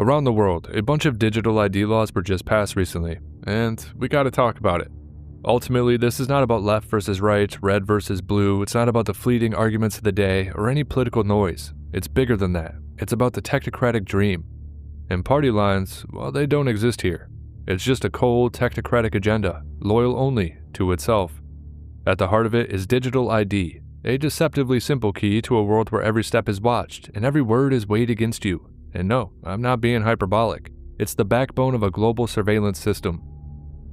Around the world, a bunch of digital ID laws were just passed recently, and we gotta talk about it. Ultimately, this is not about left versus right, red versus blue, it's not about the fleeting arguments of the day or any political noise. It's bigger than that. It's about the technocratic dream. And party lines, well, they don't exist here. It's just a cold, technocratic agenda, loyal only to itself. At the heart of it is digital ID, a deceptively simple key to a world where every step is watched and every word is weighed against you. And no, I'm not being hyperbolic. It's the backbone of a global surveillance system.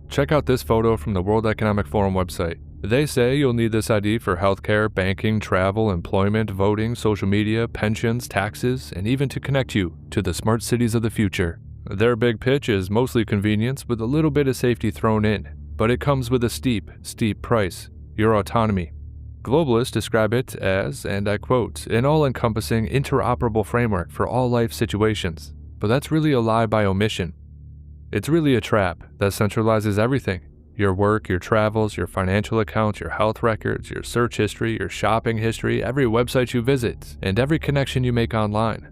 Check out this photo from the World Economic Forum website. They say you'll need this ID for healthcare, banking, travel, employment, voting, social media, pensions, taxes, and even to connect you to the smart cities of the future. Their big pitch is mostly convenience with a little bit of safety thrown in, but it comes with a steep price: your autonomy. Globalists describe it as, and I quote, an all-encompassing interoperable framework for all life situations. But that's really a lie by omission. It's really a trap that centralizes everything: your work, your travels, your financial accounts, your health records, your search history, your shopping history, every website you visit, and every connection you make online.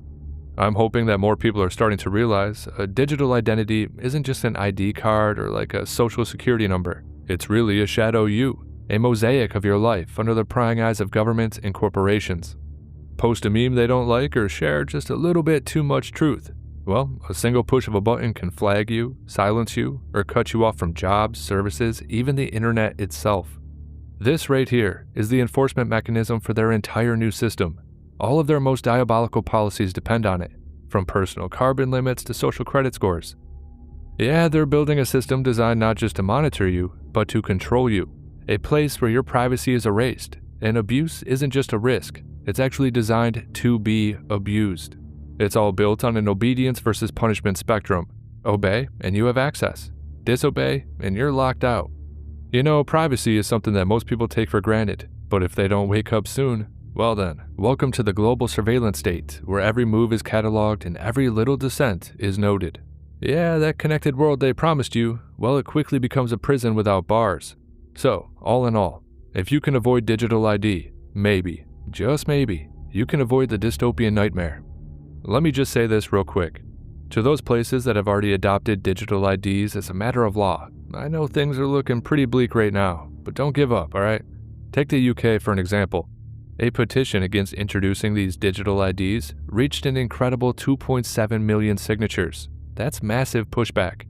I'm hoping that more people are starting to realize a digital identity isn't just an ID card or like a social security number. It's really a shadow you, a mosaic of your life under the prying eyes of governments and corporations. Post a meme they don't like or share just a little bit too much truth. Well, a single push of a button can flag you, silence you, or cut you off from jobs, services, even the internet itself. This right here is the enforcement mechanism for their entire new system. All of their most diabolical policies depend on it, from personal carbon limits to social credit scores. Yeah, they're building a system designed not just to monitor you, but to control you. A place where your privacy is erased, and abuse isn't just a risk, it's actually designed to be abused. It's all built on an obedience versus punishment spectrum. Obey, and you have access. Disobey, and you're locked out. You know, privacy is something that most people take for granted, but if they don't wake up soon, well then, welcome to the global surveillance state, where every move is cataloged and every little dissent is noted. Yeah, that connected world they promised you, well, it quickly becomes a prison without bars. So, all in all, if you can avoid digital ID, maybe, just maybe, you can avoid the dystopian nightmare. Let me just say this real quick. To those places that have already adopted digital IDs as a matter of law, I know things are looking pretty bleak right now, but don't give up, alright? Take the UK for an example. A petition against introducing these digital IDs reached an incredible 2.7 million signatures. That's massive pushback.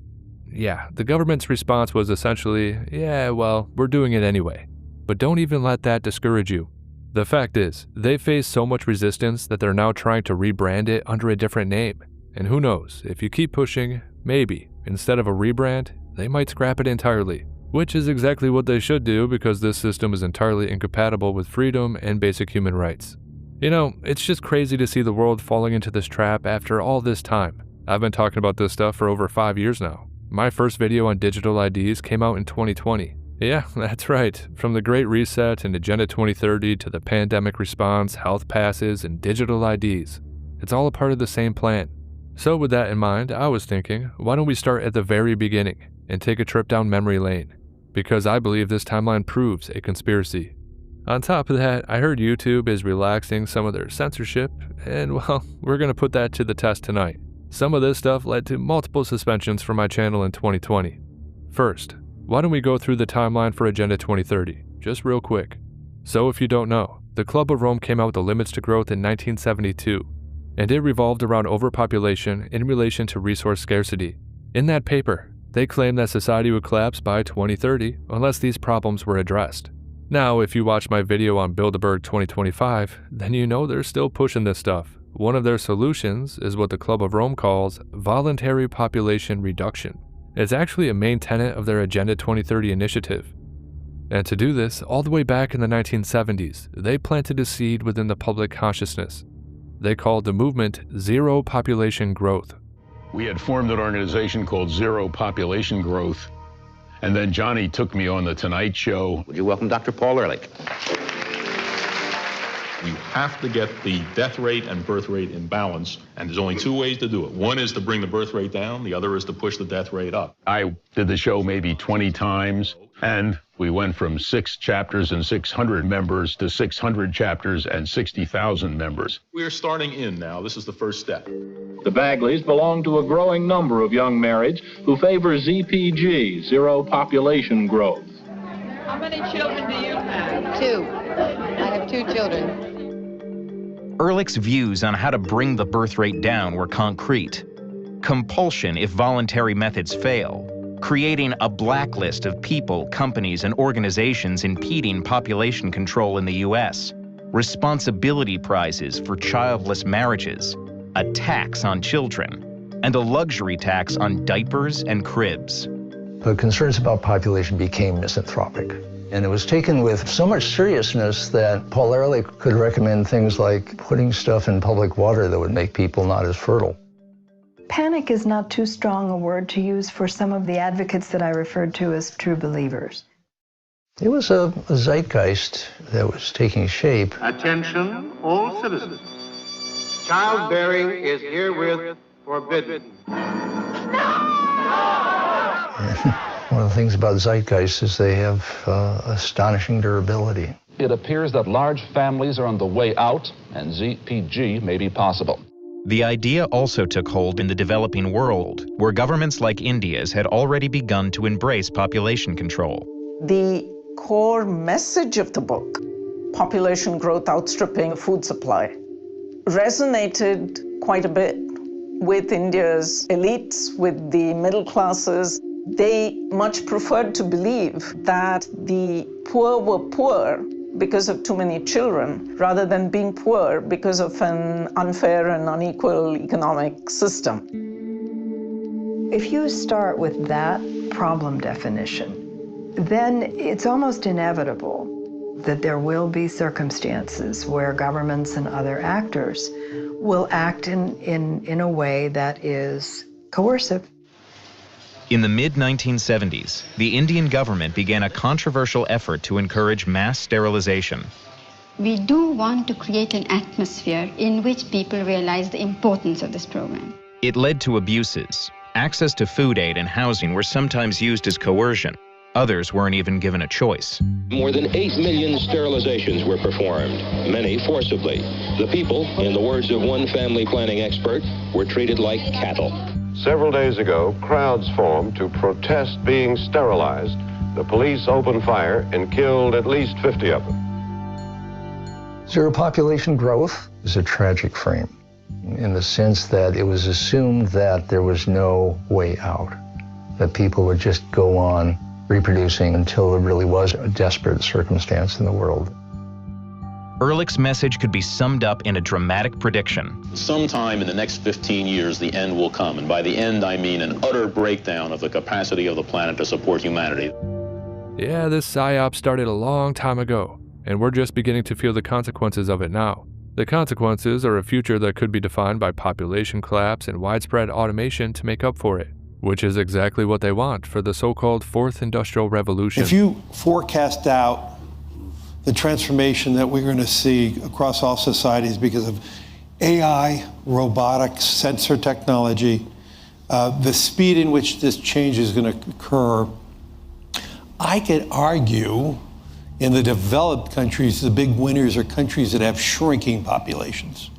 Yeah, the government's response was essentially, yeah, well, we're doing it anyway. But don't even let that discourage you. The fact is, they face so much resistance that they're now trying to rebrand it under a different name. And who knows, if you keep pushing, maybe, instead of a rebrand, they might scrap it entirely. Which is exactly what they should do because this system is entirely incompatible with freedom and basic human rights. You know, it's just crazy to see the world falling into this trap after all this time. I've been talking about this stuff for over 5 years now. My first video on digital IDs came out in 2020. Yeah, that's right. From the Great Reset and Agenda 2030 to the pandemic response, health passes, and digital IDs. It's all a part of the same plan. So with that in mind, I was thinking, why don't we start at the very beginning and take a trip down memory lane? Because I believe this timeline proves a conspiracy. On top of that, I heard YouTube is relaxing some of their censorship, and well, we're gonna put that to the test tonight. Some of this stuff led to multiple suspensions for my channel in 2020. First, why don't we go through the timeline for Agenda 2030, just real quick. So if you don't know, the Club of Rome came out with the Limits to Growth in 1972, and it revolved around overpopulation in relation to resource scarcity. In that paper, they claimed that society would collapse by 2030 unless these problems were addressed. Now, if you watch my video on Bilderberg 2025, then you know they're still pushing this stuff. One of their solutions is what the Club of Rome calls voluntary population reduction. It's actually a main tenet of their Agenda 2030 initiative. And to do this, all the way back in the 1970s, they planted a seed within the public consciousness. They called the movement Zero Population Growth. We had formed an organization called Zero Population Growth, and then Johnny took me on The Tonight Show. Would you welcome Dr. Paul Ehrlich? You have to get the death rate and birth rate in balance, and there's only two ways to do it. One is to bring the birth rate down, the other is to push the death rate up. I did the show maybe 20 times, and we went from 6 chapters and 600 members to 600 chapters and 60,000 members. We're starting in now. This is the first step. The Bagleys belong to a growing number of young marrieds who favor ZPG, zero population growth. How many children do you have? 2. I have 2 children. Ehrlich's views on how to bring the birth rate down were concrete. Compulsion if voluntary methods fail, creating a blacklist of people, companies, and organizations impeding population control in the U.S., responsibility prizes for childless marriages, a tax on children, and a luxury tax on diapers and cribs. The concerns about population became misanthropic. And it was taken with so much seriousness that Paul Ehrlich could recommend things like putting stuff in public water that would make people not as fertile. Panic is not too strong a word to use for some of the advocates that I referred to as true believers. It was a zeitgeist that was taking shape. Attention, all citizens. Childbearing is herewith forbidden. One of the things about zeitgeists is they have astonishing durability. It appears that large families are on the way out, and ZPG may be possible. The idea also took hold in the developing world, where governments like India's had already begun to embrace population control. The core message of the book, population growth outstripping food supply, resonated quite a bit with India's elites, with the middle classes. They much preferred to believe that the poor were poor because of too many children, rather than being poor because of an unfair and unequal economic system. If you start with that problem definition, then it's almost inevitable that there will be circumstances where governments and other actors will act in a way that is coercive. In the mid-1970s, the Indian government began a controversial effort to encourage mass sterilization. We do want to create an atmosphere in which people realize the importance of this program. It led to abuses. Access to food aid and housing were sometimes used as coercion. Others weren't even given a choice. More than 8 million sterilizations were performed, many forcibly. The people, in the words of one family planning expert, were treated like cattle. Several days ago, crowds formed to protest being sterilized. The police opened fire and killed at least 50 of them. Zero population growth is a tragic frame in the sense that it was assumed that there was no way out, that people would just go on reproducing until there really was a desperate circumstance in the world. Ehrlich's message could be summed up in a dramatic prediction. Sometime in the next 15 years, the end will come. And by the end, I mean an utter breakdown of the capacity of the planet to support humanity. Yeah, this psyop started a long time ago, and we're just beginning to feel the consequences of it now. The consequences are a future that could be defined by population collapse and widespread automation to make up for it, which is exactly what they want for the so-called Fourth Industrial Revolution. If you forecast out the transformation that we're going to see across all societies because of AI, robotics, sensor technology, the speed in which this change is going to occur, I could argue in the developed countries, the big winners are countries that have shrinking populations.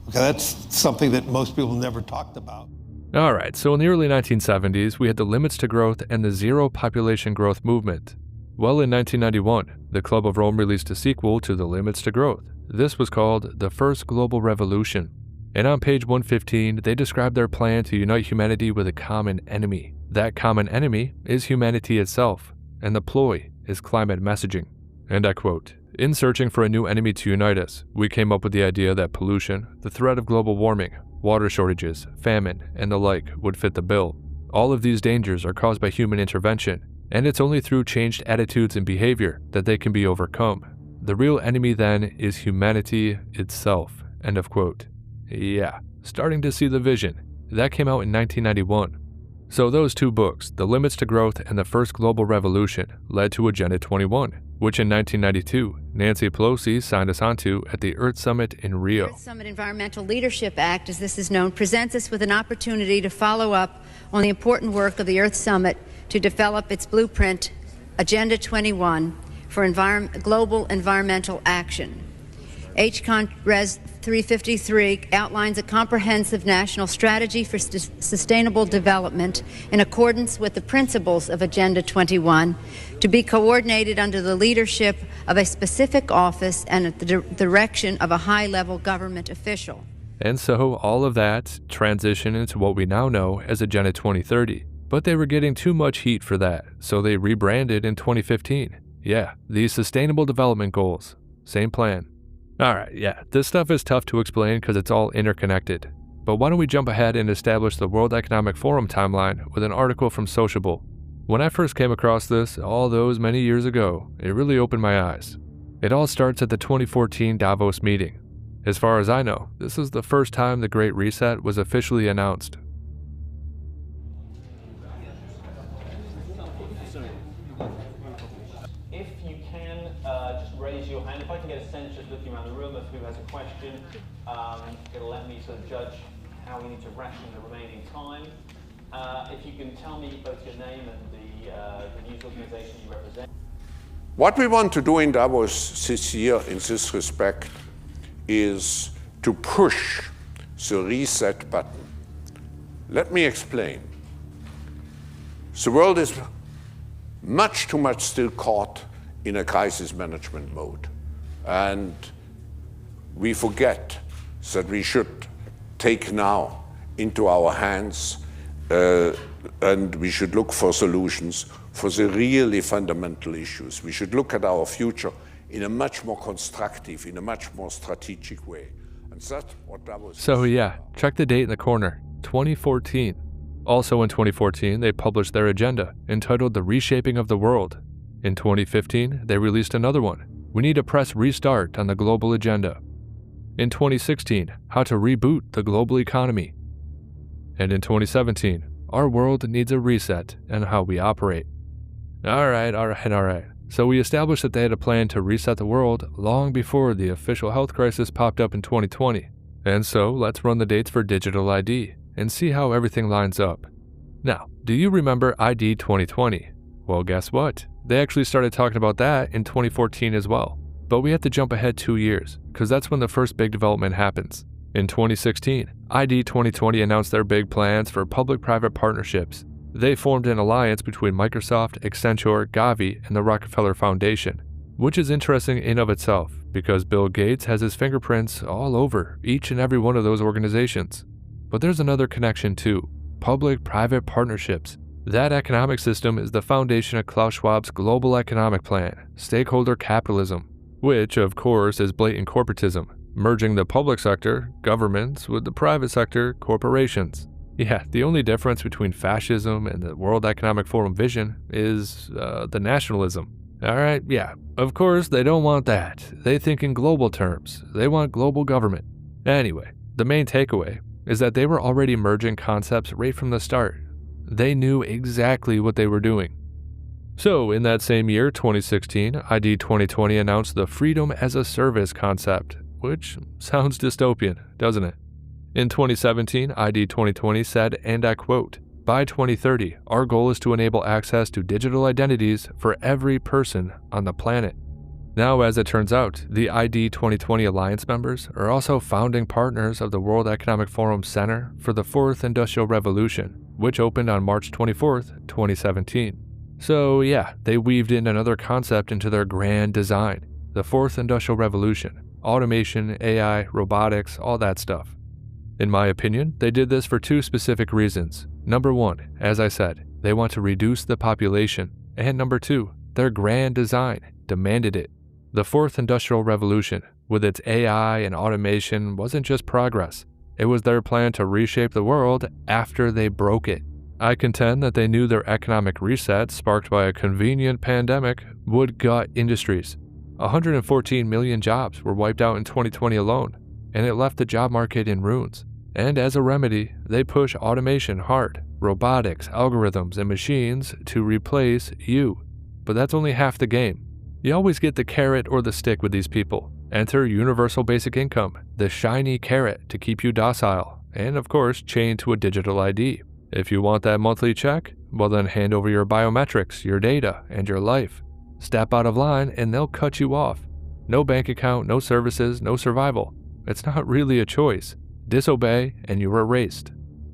Okay, that's something that most people never talked about. All right, so in the early 1970s, we had the Limits to Growth and the Zero Population Growth movement. Well, in 1991, the Club of Rome released a sequel to The Limits to Growth. This was called The First Global Revolution. And on page 115, they describe their plan to unite humanity with a common enemy. That common enemy is humanity itself, and the ploy is climate messaging. And I quote, "In searching for a new enemy to unite us, we came up with the idea that pollution, the threat of global warming, water shortages, famine, and the like would fit the bill. All of these dangers are caused by human intervention, and it's only through changed attitudes and behavior that they can be overcome. The real enemy then is humanity itself." End of quote. Yeah, starting to see the vision. That came out in 1991. So those two books, The Limits to Growth and The First Global Revolution, led to Agenda 21, which in 1992, Nancy Pelosi signed us onto at the Earth Summit in Rio. The Earth Summit Environmental Leadership Act, as this is known, presents us with an opportunity to follow up on the important work of the Earth Summit to develop its blueprint, Agenda 21, for global environmental action. HCON Res 353 outlines a comprehensive national strategy for sustainable development in accordance with the principles of Agenda 21 to be coordinated under the leadership of a specific office and at the direction of a high-level government official. And so all of that transitioned into what we now know as Agenda 2030. But they were getting too much heat for that, so they rebranded in 2015. Yeah, these Sustainable Development Goals. Same plan. Alright, yeah, this stuff is tough to explain because it's all interconnected. But why don't we jump ahead and establish the World Economic Forum timeline with an article from Sociable. When I first came across this, all those many years ago, it really opened my eyes. It all starts at the 2014 Davos meeting. As far as I know, this is the first time the Great Reset was officially announced. If you can, just raise your hand. If I can get a sense just looking around the room of who has a question, it'll let me sort of judge how we need to ration the remaining time. If you can tell me both your name and the news organization you represent. What we want to do in Davos this year in this respect is to push the reset button. Let me explain. The world is much too much still caught in a crisis management mode. And we forget that we should take now into our hands and we should look for solutions for the really fundamental issues. We should look at our future in a much more constructive, in a much more strategic way. And that's what Davos So yeah, check the date in the corner, 2014. Also in 2014, they published their agenda, entitled The Reshaping of the World. In 2015, they released another one, We Need to Press Restart on the Global Agenda. In 2016, How to Reboot the Global Economy. And in 2017, Our World Needs a Reset and How We Operate. Alright. So we established that they had a plan to reset the world long before the official health crisis popped up in 2020. And so let's run the dates for digital ID and see how everything lines up. Now, do you remember ID 2020? Well, guess what? They actually started talking about that in 2014 as well. But we have to jump ahead 2 years, because that's when the first big development happens. In 2016, ID 2020 announced their big plans for public-private partnerships. They formed an alliance between Microsoft, Accenture, Gavi, and the Rockefeller Foundation, which is interesting in of itself, because Bill Gates has his fingerprints all over each and every one of those organizations. But there's another connection too, public-private partnerships. That economic system is the foundation of Klaus Schwab's global economic plan, stakeholder capitalism, which of course is blatant corporatism, merging the public sector, governments, with the private sector, corporations. Yeah, the only difference between fascism and the World Economic Forum vision is the nationalism. Alright, yeah, of course they don't want that. They think in global terms. They want global government. Anyway, the main takeaway is that they were already merging concepts right from the start. They knew exactly what they were doing. So, in that same year, 2016, ID 2020 announced the Freedom as a Service concept, which sounds dystopian, doesn't it? In 2017, ID 2020 said, and I quote, "By 2030, our goal is to enable access to digital identities for every person on the planet." Now, as it turns out, the ID 2020 Alliance members are also founding partners of the World Economic Forum Center for the Fourth Industrial Revolution, which opened on March 24th, 2017. So yeah, they weaved in another concept into their grand design, the Fourth Industrial Revolution, automation, AI, robotics, all that stuff. In my opinion, they did this for two specific reasons. Number one, as I said, they want to reduce the population. And number two, their grand design demanded it. The Fourth Industrial Revolution, with its AI and automation, wasn't just progress. It was their plan to reshape the world after they broke it. I contend that they knew their economic reset, sparked by a convenient pandemic, would gut industries. 114 million jobs were wiped out in 2020 alone, and it left the job market in ruins. And as a remedy, they push automation hard, robotics, algorithms, and machines to replace you. But that's only half the game. You always get the carrot or the stick with these people. Enter universal basic income, the shiny carrot to keep you docile, and of course, chained to a digital ID. If you want that monthly check, well then hand over your biometrics, your data, and your life. Step out of line and they'll cut you off. No bank account, no services, no survival. It's not really a choice. Disobey and you're erased.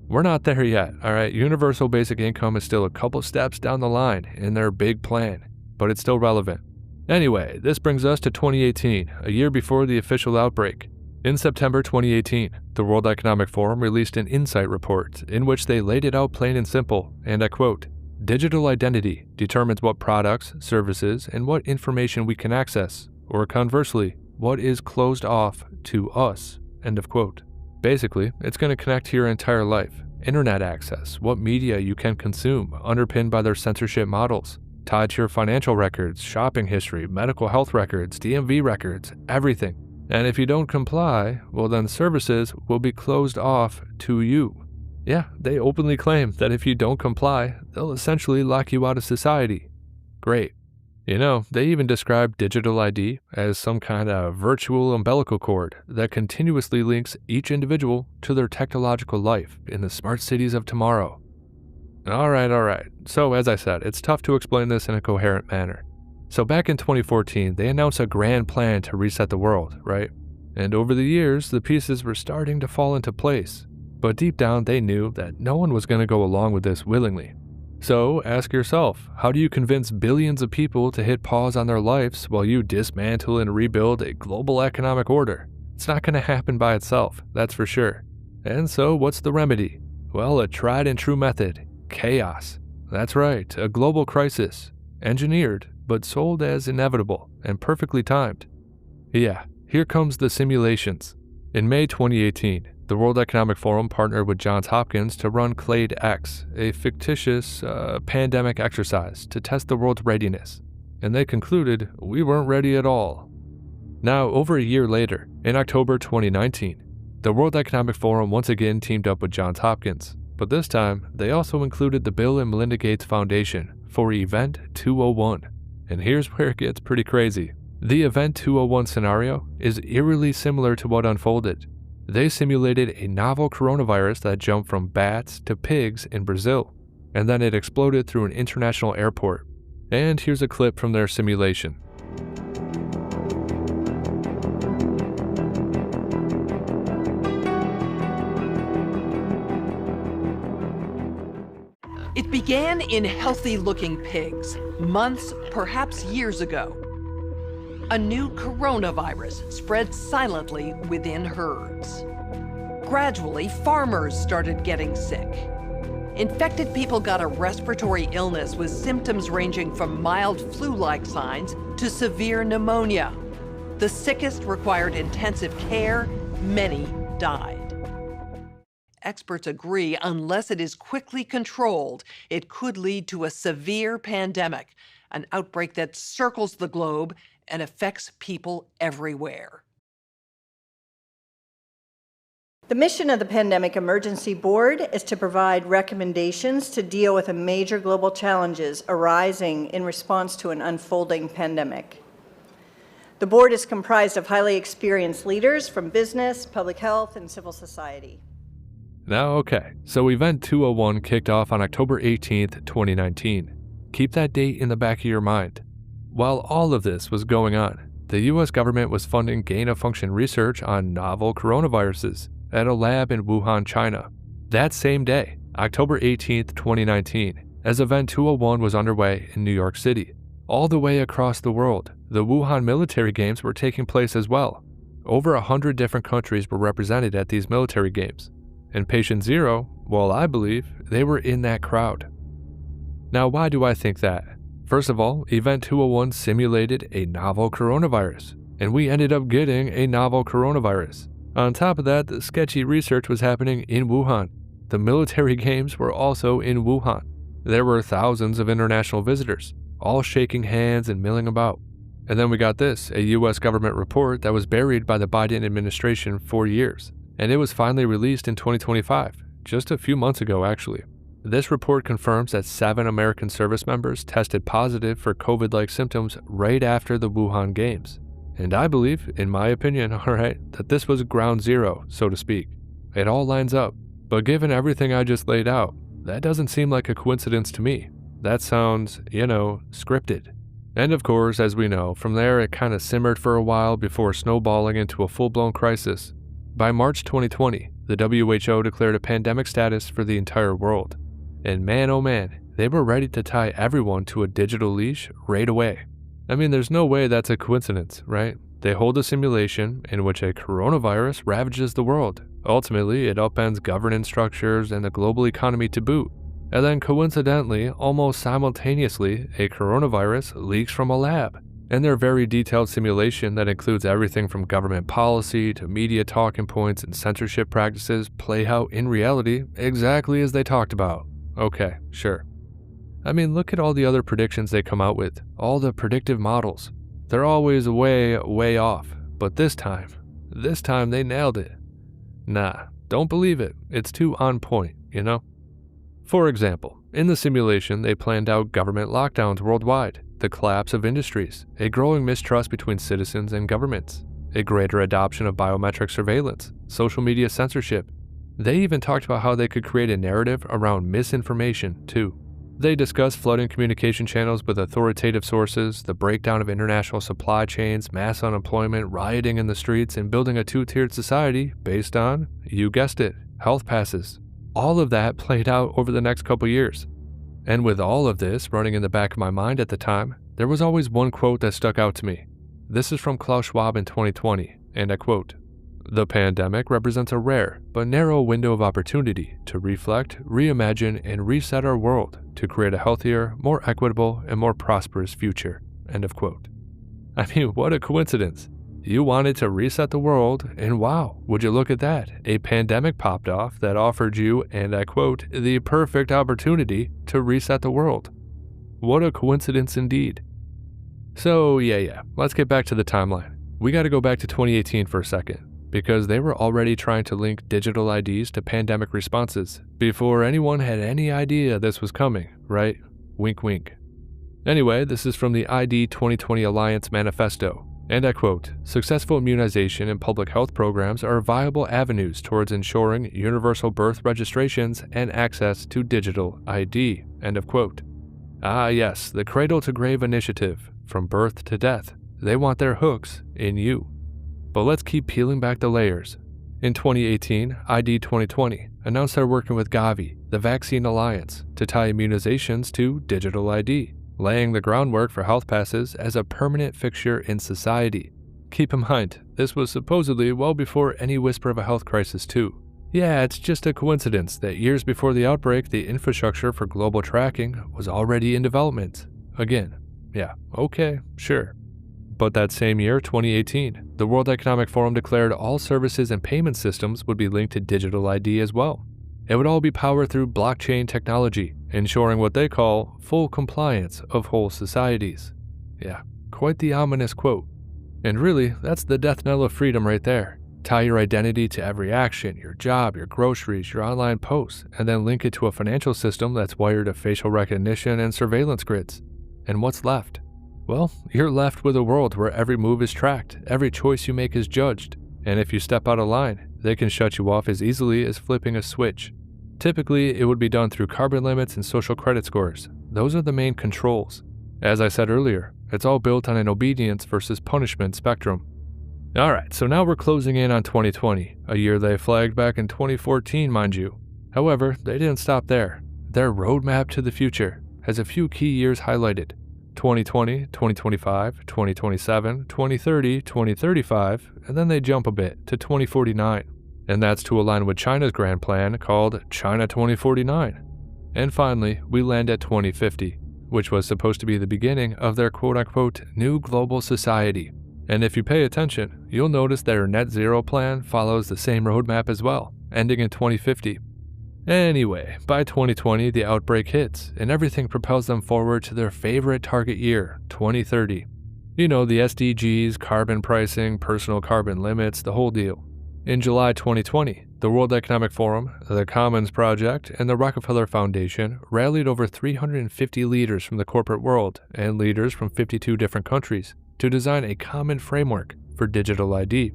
We're not there yet, alright? Universal basic income is still a couple steps down the line in their big plan, but it's still relevant. Anyway, this brings us to 2018, a year before the official outbreak. In September 2018, the World Economic Forum released an insight report in which they laid it out plain and simple, and I quote, "Digital identity determines what products, services, and what information we can access, or conversely, what is closed off to us," end of quote. Basically, it's going to connect to your entire life. Internet access, what media you can consume, underpinned by their censorship models, tied to your financial records, shopping history, medical health records, DMV records, everything. And if you don't comply, well then services will be closed off to you. Yeah, they openly claim that if you don't comply, they'll essentially lock you out of society. Great. You know, they even describe digital ID as some kind of virtual umbilical cord that continuously links each individual to their technological life in the smart cities of tomorrow. Alright. So as I said, it's tough to explain this in a coherent manner. So back in 2014, they announced a grand plan to reset the world, right? And over the years, the pieces were starting to fall into place. But deep down, they knew that no one was going to go along with this willingly. So ask yourself, how do you convince billions of people to hit pause on their lives while you dismantle and rebuild a global economic order? It's not going to happen by itself, that's for sure. And so what's the remedy? Well, a tried and true method. Chaos. That's right, a global crisis. Engineered, but sold as inevitable and perfectly timed. Yeah, here comes the simulations. In May 2018, the World Economic Forum partnered with Johns Hopkins to run Clade X, a fictitious pandemic exercise to test the world's readiness. And they concluded we weren't ready at all. Now, over a year later, in October 2019, the World Economic Forum once again teamed up with Johns Hopkins. But this time, they also included the Bill and Melinda Gates Foundation for Event 201. And here's where it gets pretty crazy. The Event 201 scenario is eerily similar to what unfolded. They simulated a novel coronavirus that jumped from bats to pigs in Brazil, and then it exploded through an international airport. And here's a clip from their simulation. It began in healthy-looking pigs, months, perhaps years ago. A new coronavirus spread silently within herds. Gradually, farmers started getting sick. Infected people got a respiratory illness with symptoms ranging from mild flu-like signs to severe pneumonia. The sickest required intensive care, many died. Experts agree, unless it is quickly controlled, it could lead to a severe pandemic, an outbreak that circles the globe and affects people everywhere. The mission of the Pandemic Emergency Board is to provide recommendations to deal with the major global challenges arising in response to an unfolding pandemic. The board is comprised of highly experienced leaders from business, public health, and civil society. Now, okay, so Event 201 kicked off on October 18th, 2019. Keep that date in the back of your mind. While all of this was going on, the US government was funding gain-of-function research on novel coronaviruses at a lab in Wuhan, China. That same day, October 18th, 2019, as Event 201 was underway in New York City. All the way across the world, the Wuhan military games were taking place as well. Over 100 different countries were represented at these military games. And Patient Zero, well, I believe they were in that crowd. Now, why do I think that? First of all, Event 201 simulated a novel coronavirus, and we ended up getting a novel coronavirus. On top of that, the sketchy research was happening in Wuhan. The military games were also in Wuhan. There were thousands of international visitors, all shaking hands and milling about. And then we got this, a US government report that was buried by the Biden administration for years. And it was finally released in 2025, just a few months ago actually. This report confirms that 7 American service members tested positive for COVID-like symptoms right after the Wuhan Games. And I believe, in my opinion, that this was ground zero, so to speak. It all lines up. But given everything I just laid out, that doesn't seem like a coincidence to me. That sounds, scripted. And of course, as we know, from there it kind of simmered for a while before snowballing into a full-blown crisis. By March 2020, the WHO declared a pandemic status for the entire world. And man, oh man, they were ready to tie everyone to a digital leash right away. I mean, there's no way that's a coincidence, right? They hold a simulation in which a coronavirus ravages the world. Ultimately, it upends governance structures and the global economy to boot. And then coincidentally, almost simultaneously, a coronavirus leaks from a lab. And their very detailed simulation that includes everything from government policy to media talking points and censorship practices play out in reality exactly as they talked about. Okay, sure. I mean, look at all the other predictions they come out with, all the predictive models. They're always way, way off, but this time they nailed it. Nah, don't believe it. It's too on point, For example, in the simulation, they planned out government lockdowns worldwide, the collapse of industries, a growing mistrust between citizens and governments, a greater adoption of biometric surveillance, social media censorship. They even talked about how they could create a narrative around misinformation, too. They discussed flooding communication channels with authoritative sources, the breakdown of international supply chains, mass unemployment, rioting in the streets, and building a two-tiered society based on, you guessed it, health passes. All of that played out over the next couple years. And with all of this running in the back of my mind at the time, there was always one quote that stuck out to me. This is from Klaus Schwab in 2020, and I quote, "The pandemic represents a rare but narrow window of opportunity to reflect, reimagine, and reset our world to create a healthier, more equitable, and more prosperous future." End of quote. I mean, what a coincidence. You wanted to reset the world, and wow, would you look at that? A pandemic popped off that offered you, and I quote, "the perfect opportunity to reset the world." What a coincidence indeed. So yeah, let's get back to the timeline. We gotta go back to 2018 for a second, because they were already trying to link digital IDs to pandemic responses before anyone had any idea this was coming, right? Wink wink. Anyway, this is from the ID 2020 Alliance Manifesto. And I quote, "Successful immunization and public health programs are viable avenues towards ensuring universal birth registrations and access to digital ID." End of quote. Ah yes, the cradle-to-grave initiative, from birth to death. They want their hooks in you. But let's keep peeling back the layers. In 2018, ID 2020 announced they're working with Gavi, the Vaccine Alliance, to tie immunizations to digital ID, laying the groundwork for health passes as a permanent fixture in society. Keep in mind, this was supposedly well before any whisper of a health crisis too. Yeah, it's just a coincidence that years before the outbreak, the infrastructure for global tracking was already in development. Again, yeah, okay, sure. But that same year, 2018, the World Economic Forum declared all services and payment systems would be linked to digital ID as well. It would all be powered through blockchain technology, ensuring what they call full compliance of whole societies. Yeah, quite the ominous quote. And really, that's the death knell of freedom right there. Tie your identity to every action, your job, your groceries, your online posts, and then link it to a financial system that's wired to facial recognition and surveillance grids. And what's left? Well, you're left with a world where every move is tracked, every choice you make is judged, and if you step out of line, they can shut you off as easily as flipping a switch. Typically, it would be done through carbon limits and social credit scores. Those are the main controls. As I said earlier, it's all built on an obedience versus punishment spectrum. Alright, so now we're closing in on 2020, a year they flagged back in 2014, mind you. However, they didn't stop there. Their roadmap to the future has a few key years highlighted. 2020, 2025, 2027, 2030, 2035, and then they jump a bit to 2049. And that's to align with China's grand plan called China 2049. And finally, we land at 2050, which was supposed to be the beginning of their quote-unquote new global society. And if you pay attention, you'll notice their net zero plan follows the same roadmap as well, ending in 2050. Anyway, by 2020, the outbreak hits, and everything propels them forward to their favorite target year, 2030. You know, the SDGs, carbon pricing, personal carbon limits, the whole deal. In July 2020, the World Economic Forum, the Commons Project, and the Rockefeller Foundation rallied over 350 leaders from the corporate world and leaders from 52 different countries to design a common framework for digital ID.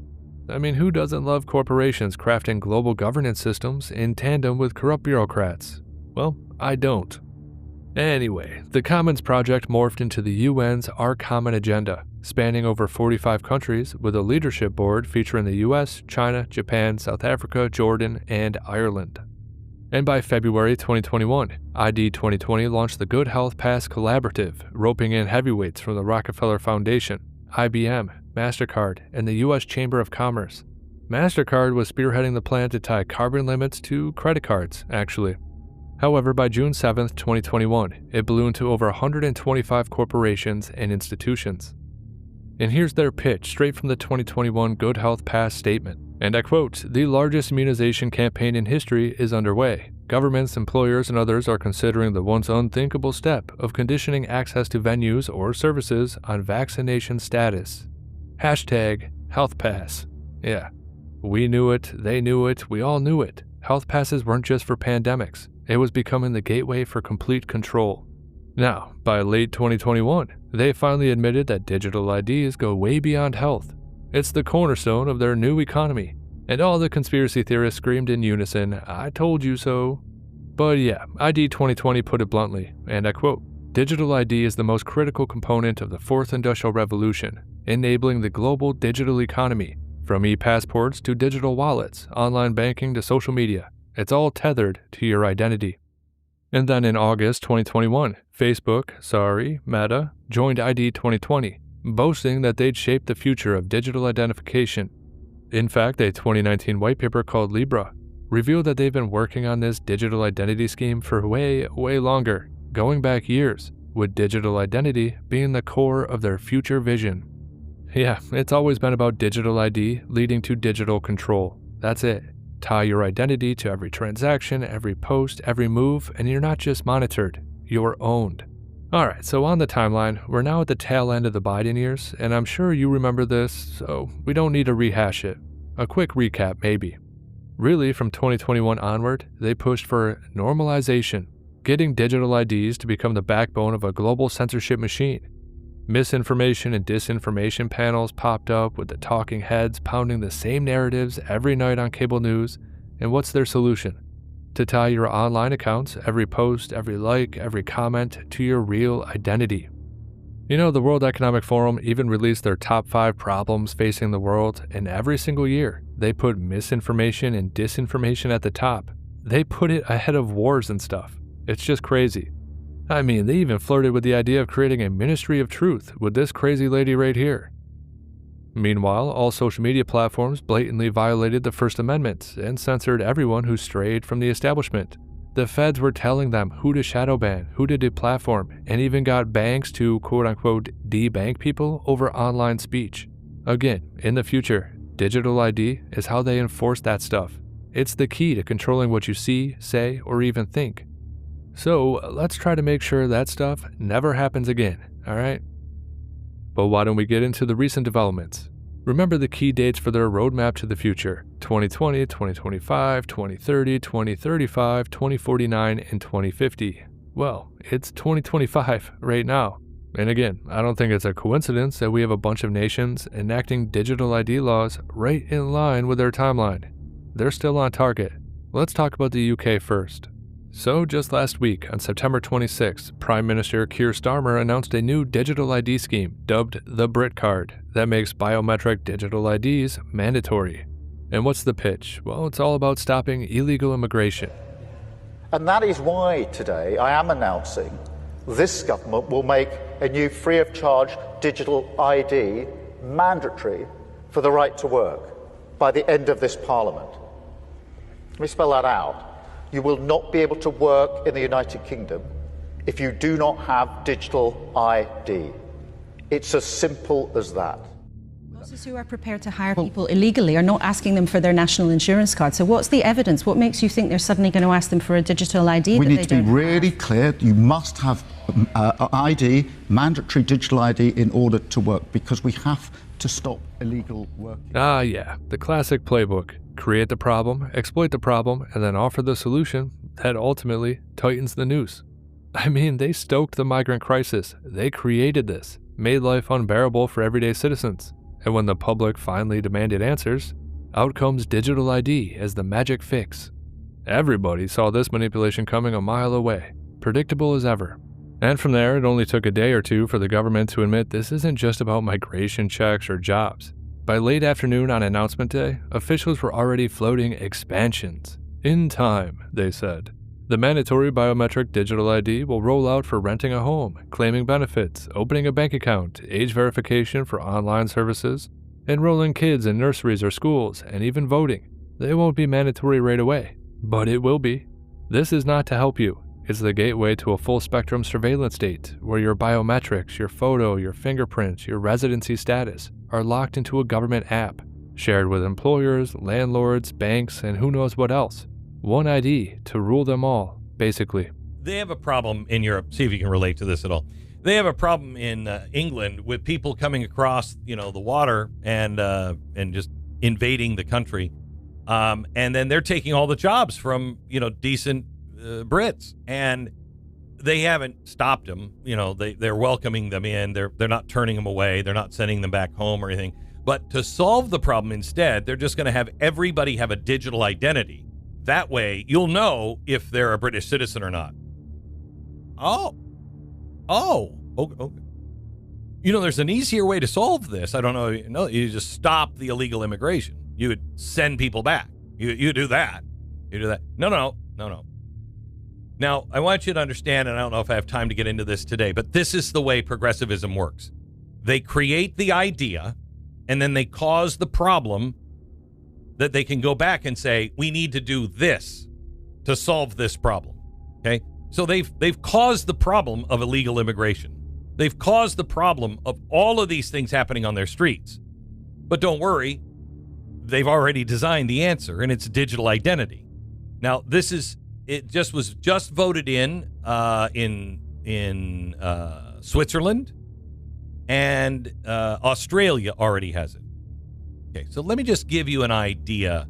I mean, who doesn't love corporations crafting global governance systems in tandem with corrupt bureaucrats? Well, I don't. Anyway, the Commons Project morphed into the UN's Our Common Agenda, spanning over 45 countries with a leadership board featuring the US, China, Japan, South Africa, Jordan, and Ireland. And by February 2021, ID 2020 launched the Good Health Pass Collaborative, roping in heavyweights from the Rockefeller Foundation, IBM, MasterCard, and the US Chamber of Commerce. MasterCard was spearheading the plan to tie carbon limits to credit cards, actually. However, by June 7, 2021, it ballooned to over 125 corporations and institutions. And here's their pitch straight from the 2021 Good Health Pass statement. And I quote, "The largest immunization campaign in history is underway. Governments, employers, and others are considering the once unthinkable step of conditioning access to venues or services on vaccination status. Hashtag Health Pass." Yeah, we knew it, they knew it, we all knew it. Health passes weren't just for pandemics. It was becoming the gateway for complete control. Now, by late 2021, they finally admitted that digital IDs go way beyond health. It's the cornerstone of their new economy. And all the conspiracy theorists screamed in unison, "I told you so." But yeah, ID 2020 put it bluntly, and I quote, "Digital ID is the most critical component of the fourth industrial revolution, enabling the global digital economy, from e-passports to digital wallets, online banking to social media. It's all tethered to your identity." And then in August 2021, Meta, joined ID 2020, boasting that they'd shape the future of digital identification. In fact, a 2019 white paper called Libra revealed that they've been working on this digital identity scheme for way longer, going back years, with digital identity being the core of their future vision. Yeah, it's always been about digital ID leading to digital control. That's it. Tie your identity to every transaction, every post, every move, and you're not just monitored, you're owned. Alright, so on the timeline, we're now at the tail end of the Biden years, and I'm sure you remember this, so we don't need to rehash it. A quick recap, maybe. Really, from 2021 onward, they pushed for normalization, getting digital IDs to become the backbone of a global censorship machine. Misinformation and disinformation panels popped up with the talking heads pounding the same narratives every night on cable news, and what's their solution? To tie your online accounts, every post, every like, every comment, to your real identity. You know, the World Economic Forum even released their top 5 problems facing the world, and every single year, they put misinformation and disinformation at the top. They put it ahead of wars and stuff. It's just crazy. I mean, they even flirted with the idea of creating a ministry of truth with this crazy lady right here. Meanwhile, all social media platforms blatantly violated the First Amendment and censored everyone who strayed from the establishment. The feds were telling them who to shadow ban, who to deplatform, and even got banks to quote-unquote debank people over online speech. Again, in the future, digital ID is how they enforce that stuff. It's the key to controlling what you see, say, or even think. So let's try to make sure that stuff never happens again, alright? But why don't we get into the recent developments? Remember the key dates for their roadmap to the future: 2020, 2025, 2030, 2035, 2049, and 2050. Well, it's 2025 right now. And again, I don't think it's a coincidence that we have a bunch of nations enacting digital ID laws right in line with their timeline. They're still on target. Let's talk about the UK first. So just last week, on September 26, Prime Minister Keir Starmer announced a new digital ID scheme dubbed the Brit Card that makes biometric digital IDs mandatory. And what's the pitch? Well, it's all about stopping illegal immigration. And that is why today I am announcing this government will make a new free-of-charge digital ID mandatory for the right to work by the end of this Parliament. Let me spell that out. You will not be able to work in the United Kingdom if you do not have digital ID. It's as simple as that. Bosses who are prepared to hire people illegally are not asking them for their national insurance card. So what's the evidence? What makes you think they're suddenly going to ask them for a digital ID? We need to be really clear. You must have ID, mandatory digital ID, in order to work, because we have to stop illegal work. Ah, yeah, the classic playbook. Create the problem, exploit the problem, and then offer the solution that ultimately tightens the noose. I mean, they stoked the migrant crisis. They created this, made life unbearable for everyday citizens. And when the public finally demanded answers, out comes digital ID as the magic fix. Everybody saw this manipulation coming a mile away, predictable as ever. And from there, it only took a day or two for the government to admit this isn't just about migration checks or jobs. By late afternoon on announcement day, officials were already floating expansions. In time, they said. The mandatory biometric digital ID will roll out for renting a home, claiming benefits, opening a bank account, age verification for online services, enrolling kids in nurseries or schools, and even voting. They won't be mandatory right away, but it will be. This is not to help you. It's the gateway to a full-spectrum surveillance state, where your biometrics, your photo, your fingerprints, your residency status are locked into a government app, shared with employers, landlords, banks, and who knows what else. One ID to rule them all, basically. They have a problem in Europe. See if you can relate to this at all. They have a problem in England with people coming across, the water and just invading the country, and then they're taking all the jobs from decent Brits, and they haven't stopped them. They're welcoming them in. They're not turning them away. They're not sending them back home or anything. But to solve the problem instead, they're just going to have everybody have a digital identity. That way, you'll know if they're a British citizen or not. Okay. There's an easier way to solve this. I don't know. You just stop the illegal immigration. You would send people back. You do that. You do that. No. Now, I want you to understand, and I don't know if I have time to get into this today, but this is the way progressivism works. They create the idea, and then they cause the problem that they can go back and say, we need to do this to solve this problem. Okay? So they've caused the problem of illegal immigration. They've caused the problem of all of these things happening on their streets. But don't worry, they've already designed the answer, and it's digital identity. Now, it was just voted in Switzerland, and Australia already has it. Okay, so let me just give you an idea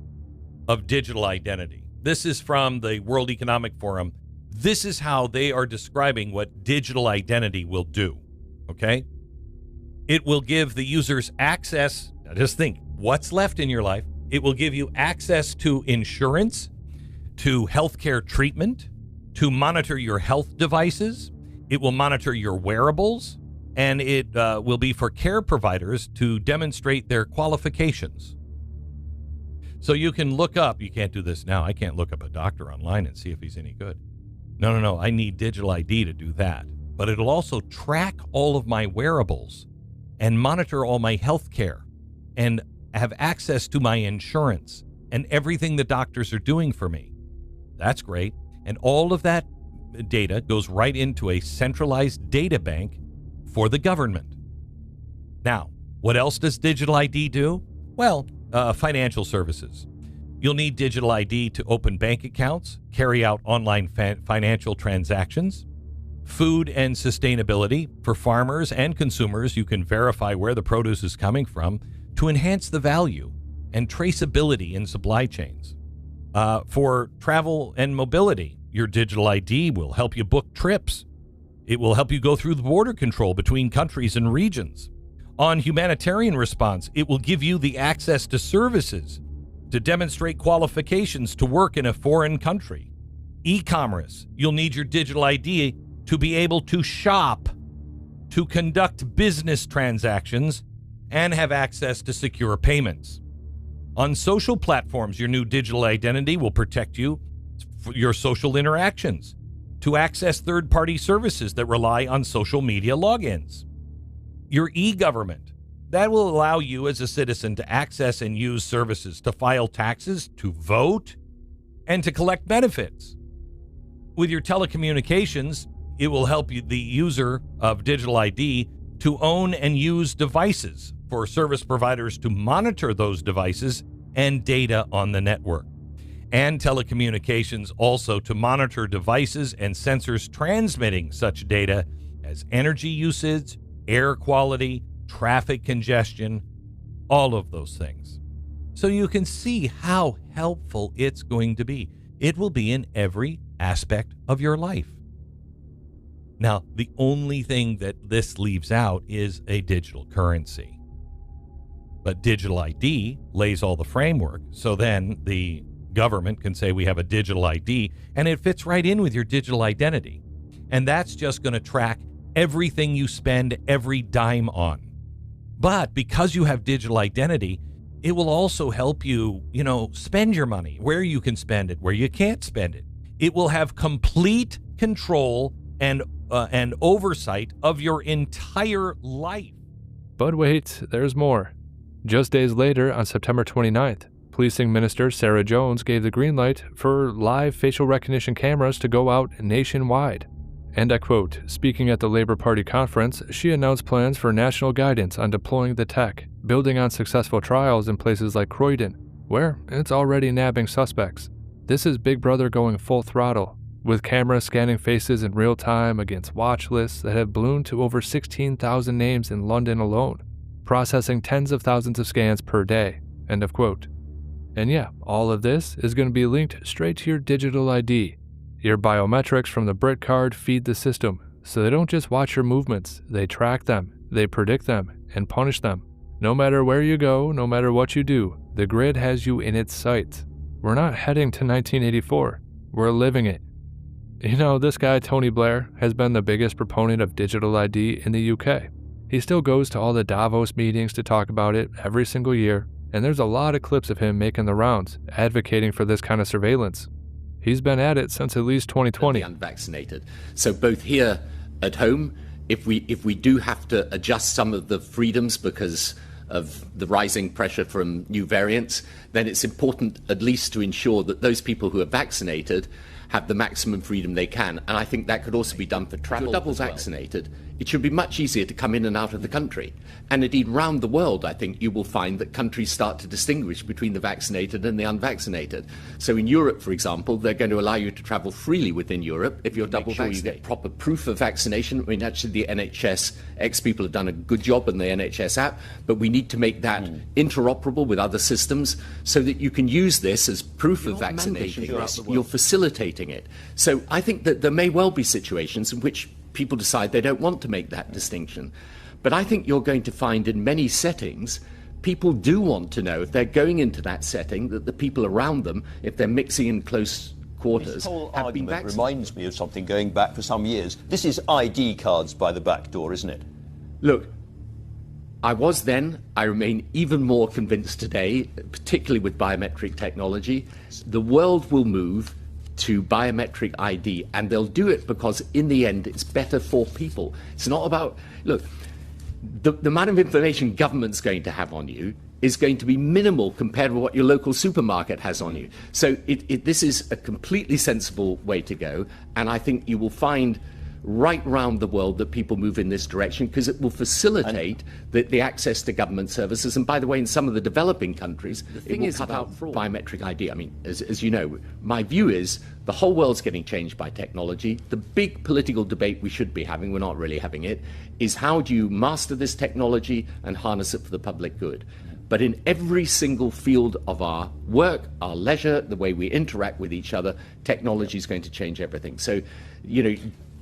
of digital identity. This is from the World Economic Forum. This is how they are describing what digital identity will do, okay? It will give the users access. Now just think, what's left in your life? It will give you access to insurance, to healthcare treatment, to monitor your health devices. It will monitor your wearables, and it will be for care providers to demonstrate their qualifications. So you can look up, you can't do this now, I can't look up a doctor online and see if he's any good. No, I need digital ID to do that. But it'll also track all of my wearables and monitor all my health care and have access to my insurance and everything the doctors are doing for me. That's great. And all of that data goes right into a centralized data bank for the government. Now, what else does digital ID do? Well, financial services. You'll need digital ID to open bank accounts, carry out online financial transactions. Food and sustainability. For farmers and consumers, you can verify where the produce is coming from to enhance the value and traceability in supply chains. For travel and mobility, your digital ID will help you book trips. It will help you go through the border control between countries and regions. On humanitarian response, it will give you the access to services to demonstrate qualifications to work in a foreign country. E-commerce, you'll need your digital ID to be able to shop, to conduct business transactions, and have access to secure payments. On social platforms, your new digital identity will protect you for your social interactions, to access third-party services that rely on social media logins. Your e-government, that will allow you as a citizen to access and use services, to file taxes, to vote, and to collect benefits. With your telecommunications, it will help you, the user of digital ID, to own and use devices for service providers to monitor those devices and data on the network. And telecommunications also to monitor devices and sensors transmitting such data as energy usage, air quality, traffic congestion, all of those things. So you can see how helpful it's going to be. It will be in every aspect of your life. Now, the only thing that this leaves out is a digital currency. But digital ID lays all the framework, so then the government can say we have a digital ID, and it fits right in with your digital identity. And that's just going to track everything you spend every dime on. But because you have digital identity, it will also help you, spend your money, where you can spend it, where you can't spend it. It will have complete control and oversight of your entire life. But wait, there's more. Just days later, on September 29th, Policing Minister Sarah Jones gave the green light for live facial recognition cameras to go out nationwide. And I quote, speaking at the Labour Party conference, she announced plans for national guidance on deploying the tech, building on successful trials in places like Croydon, where it's already nabbing suspects. This is Big Brother going full throttle, with cameras scanning faces in real time against watch lists that have ballooned to over 16,000 names in London alone, processing tens of thousands of scans per day, end of quote. And yeah, all of this is going to be linked straight to your digital ID. Your biometrics from the Brit card feed the system, so they don't just watch your movements, they track them, they predict them, and punish them. No matter where you go, no matter what you do, the grid has you in its sights. We're not heading to 1984, we're living it. This guy, Tony Blair, has been the biggest proponent of digital ID in the UK. He still goes to all the Davos meetings to talk about it every single year, and there's a lot of clips of him making the rounds, advocating for this kind of surveillance. He's been at it since at least 2020. The unvaccinated. So both here at home, if we do have to adjust some of the freedoms because of the rising pressure from new variants, then it's important at least to ensure that those people who are vaccinated have the maximum freedom they can. And I think that could also be done for travel. If you're double vaccinated, it should be much easier to come in and out of the country. And indeed, round the world, I think you will find that countries start to distinguish between the vaccinated and the unvaccinated. So in Europe, for example, they're going to allow you to travel freely within Europe if you're double vaccinated. You get proper proof of vaccination. I mean, actually, the NHS ex-people have done a good job in the NHS app, but we need to make that interoperable with other systems so that you can use this as proof of vaccination. You're facilitating it. So I think that there may well be situations in which people decide they don't want to make that distinction. But I think you're going to find in many settings, people do want to know if they're going into that setting that the people around them, if they're mixing in close quarters, this whole have been argument reminds me of something going back for some years. This is ID cards by the back door, isn't it? Look, I was then, I remain even more convinced today, particularly with biometric technology, the world will move to biometric ID, and they'll do it because in the end it's better for people. It's not about, look, the amount of information government's going to have on you is going to be minimal compared with what your local supermarket has on you. So this is a completely sensible way to go, and I think you will find right round the world that people move in this direction because it will facilitate the access to government services. And by the way, in some of the developing countries, it will cut out biometric ID. I mean, as you know, my view is the whole world's getting changed by technology. The big political debate we should be having, we're not really having it, is how do you master this technology and harness it for the public good? But in every single field of our work, our leisure, the way we interact with each other, technology is going to change everything. So,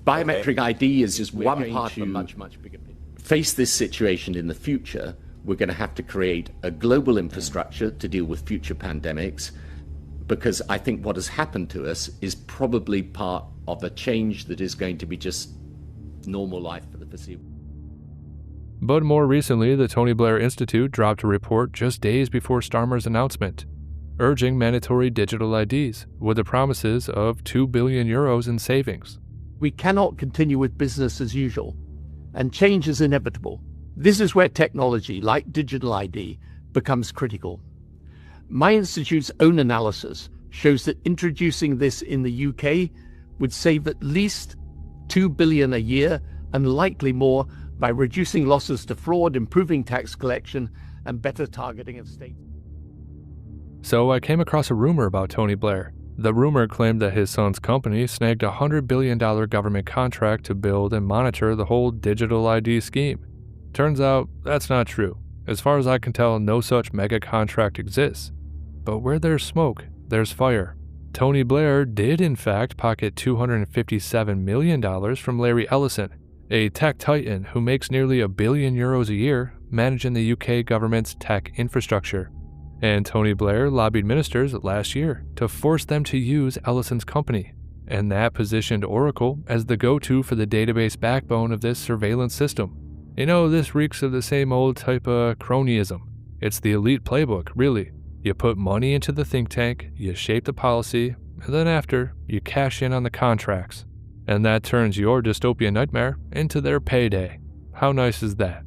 biometric ID is just one part of a much, much bigger picture. Face this situation in the future, we're going to have to create a global infrastructure to deal with future pandemics, because I think what has happened to us is probably part of a change that is going to be just normal life for the foreseeable. But more recently, the Tony Blair Institute dropped a report just days before Starmer's announcement, urging mandatory digital IDs with the promises of €2 billion in savings. We cannot continue with business as usual, and change is inevitable. This is where technology, like digital ID, becomes critical. My institute's own analysis shows that introducing this in the UK would save at least $2 billion a year, and likely more, by reducing losses to fraud, improving tax collection, and better targeting of state. So I came across a rumor about Tony Blair. The rumor claimed that his son's company snagged a $100 billion government contract to build and monitor the whole digital ID scheme. Turns out that's not true. As far as I can tell, no such mega contract exists. But where there's smoke, there's fire. Tony Blair did in fact pocket $257 million from Larry Ellison, a tech titan who makes nearly €1 billion a year managing the UK government's tech infrastructure. And Tony Blair lobbied ministers last year to force them to use Ellison's company, and that positioned Oracle as the go-to for the database backbone of this surveillance system. You know, this reeks of the same old type of cronyism. It's the elite playbook, really. You put money into the think tank, you shape the policy, and then after, you cash in on the contracts. And that turns your dystopian nightmare into their payday. How nice is that?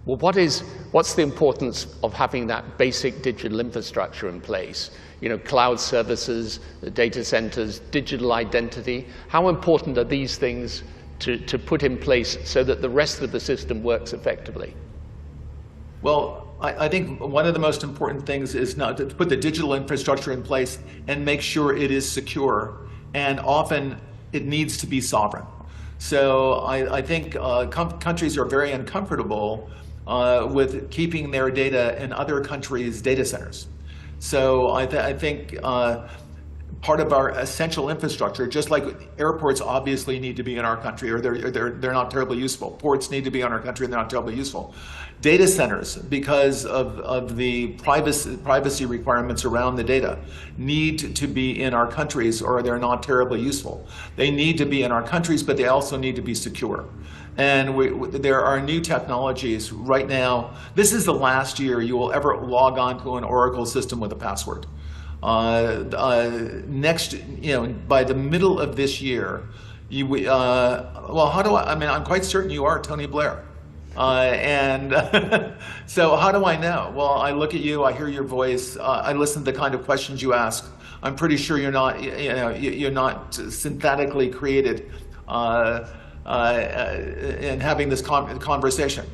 Well, what's the importance of having that basic digital infrastructure in place? You know, cloud services, the data centers, digital identity. How important are these things to put in place so that the rest of the system works effectively? Well, I think one of the most important things is not to put the digital infrastructure in place and make sure it is secure. And often it needs to be sovereign. So I think countries are very uncomfortable with keeping their data in other countries' data centers. So I think part of our essential infrastructure, just like airports obviously need to be in our country, or they're not terribly useful. Ports need to be in our country, and they're not terribly useful. Data centers, because of the privacy requirements around the data, need to be in our countries, or they're not terribly useful. They need to be in our countries, but they also need to be secure. And there are new technologies right now. This is the last year you will ever log on to an Oracle system with a password. Next, by the middle of this year, well, how do I mean, I'm quite certain you are Tony Blair. So how do I know? Well, I look at you, I hear your voice, I listen to the kind of questions you ask. I'm pretty sure you're not synthetically created in having this conversation.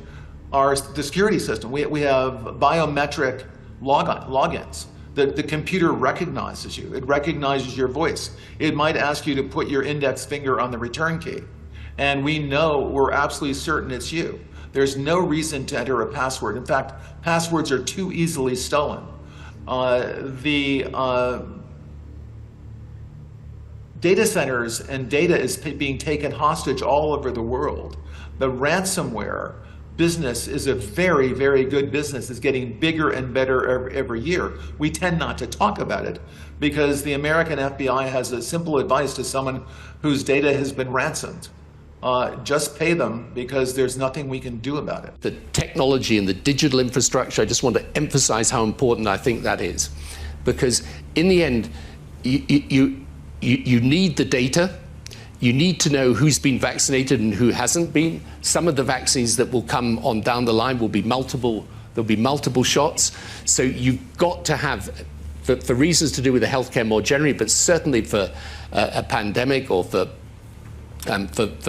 The security system, we have biometric logins. The computer recognizes you. It recognizes your voice. It might ask you to put your index finger on the return key. And we're absolutely certain it's you. There's no reason to enter a password. In fact, passwords are too easily stolen. Data centers and data is being taken hostage all over the world. The ransomware business is a very, very good business. It's getting bigger and better every year. We tend not to talk about it because the American FBI has a simple advice to someone whose data has been ransomed. Just pay them because there's nothing we can do about it. The technology and the digital infrastructure, I just want to emphasize how important I think that is. Because in the end, you need the data. You need to know who's been vaccinated and who hasn't been. Some of the vaccines that will come on down the line will be multiple. There'll be multiple shots. So you've got to have, for reasons to do with the healthcare more generally, but certainly for a pandemic or for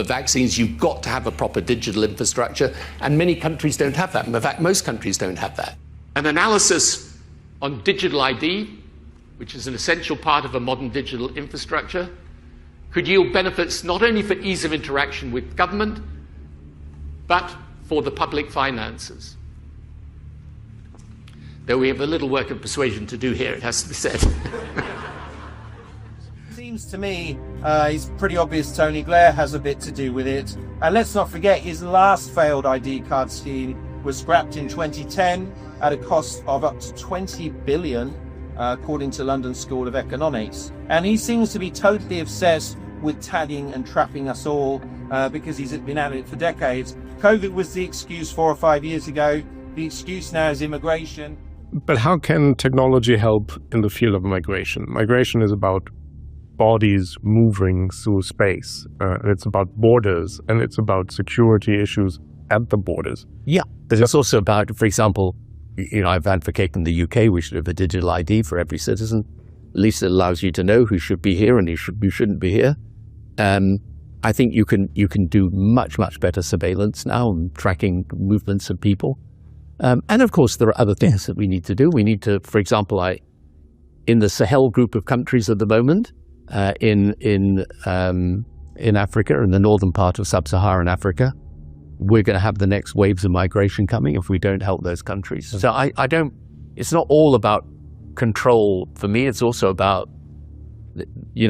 vaccines, you've got to have a proper digital infrastructure. And many countries don't have that. In fact, most countries don't have that. An analysis on digital ID, which is an essential part of a modern digital infrastructure, could yield benefits not only for ease of interaction with government, but for the public finances. Though we have a little work of persuasion to do here, it has to be said. Seems to me it's pretty obvious Tony Blair has a bit to do with it. And let's not forget his last failed ID card scheme was scrapped in 2010 at a cost of up to 20 billion, according to London School of Economics. And he seems to be totally obsessed with tagging and trapping us all because he's been at it for decades. COVID was the excuse 4 or 5 years ago. The excuse now is immigration. But how can technology help in the field of migration? Migration is about bodies moving through space. And it's about borders, and it's about security issues at the borders. Yeah, but it's also about, for example, I've advocated in the UK we should have a digital ID for every citizen. At least it allows you to know who should be here and who shouldn't be here. I think you can do much better surveillance now and tracking movements of people. And of course, there are other things that we need to do. We need to, for example, in the Sahel group of countries at the moment, in Africa, in the northern part of sub-Saharan Africa, we're going to have the next waves of migration coming if we don't help those countries. So I don't, it's not all about control for me. It's also about,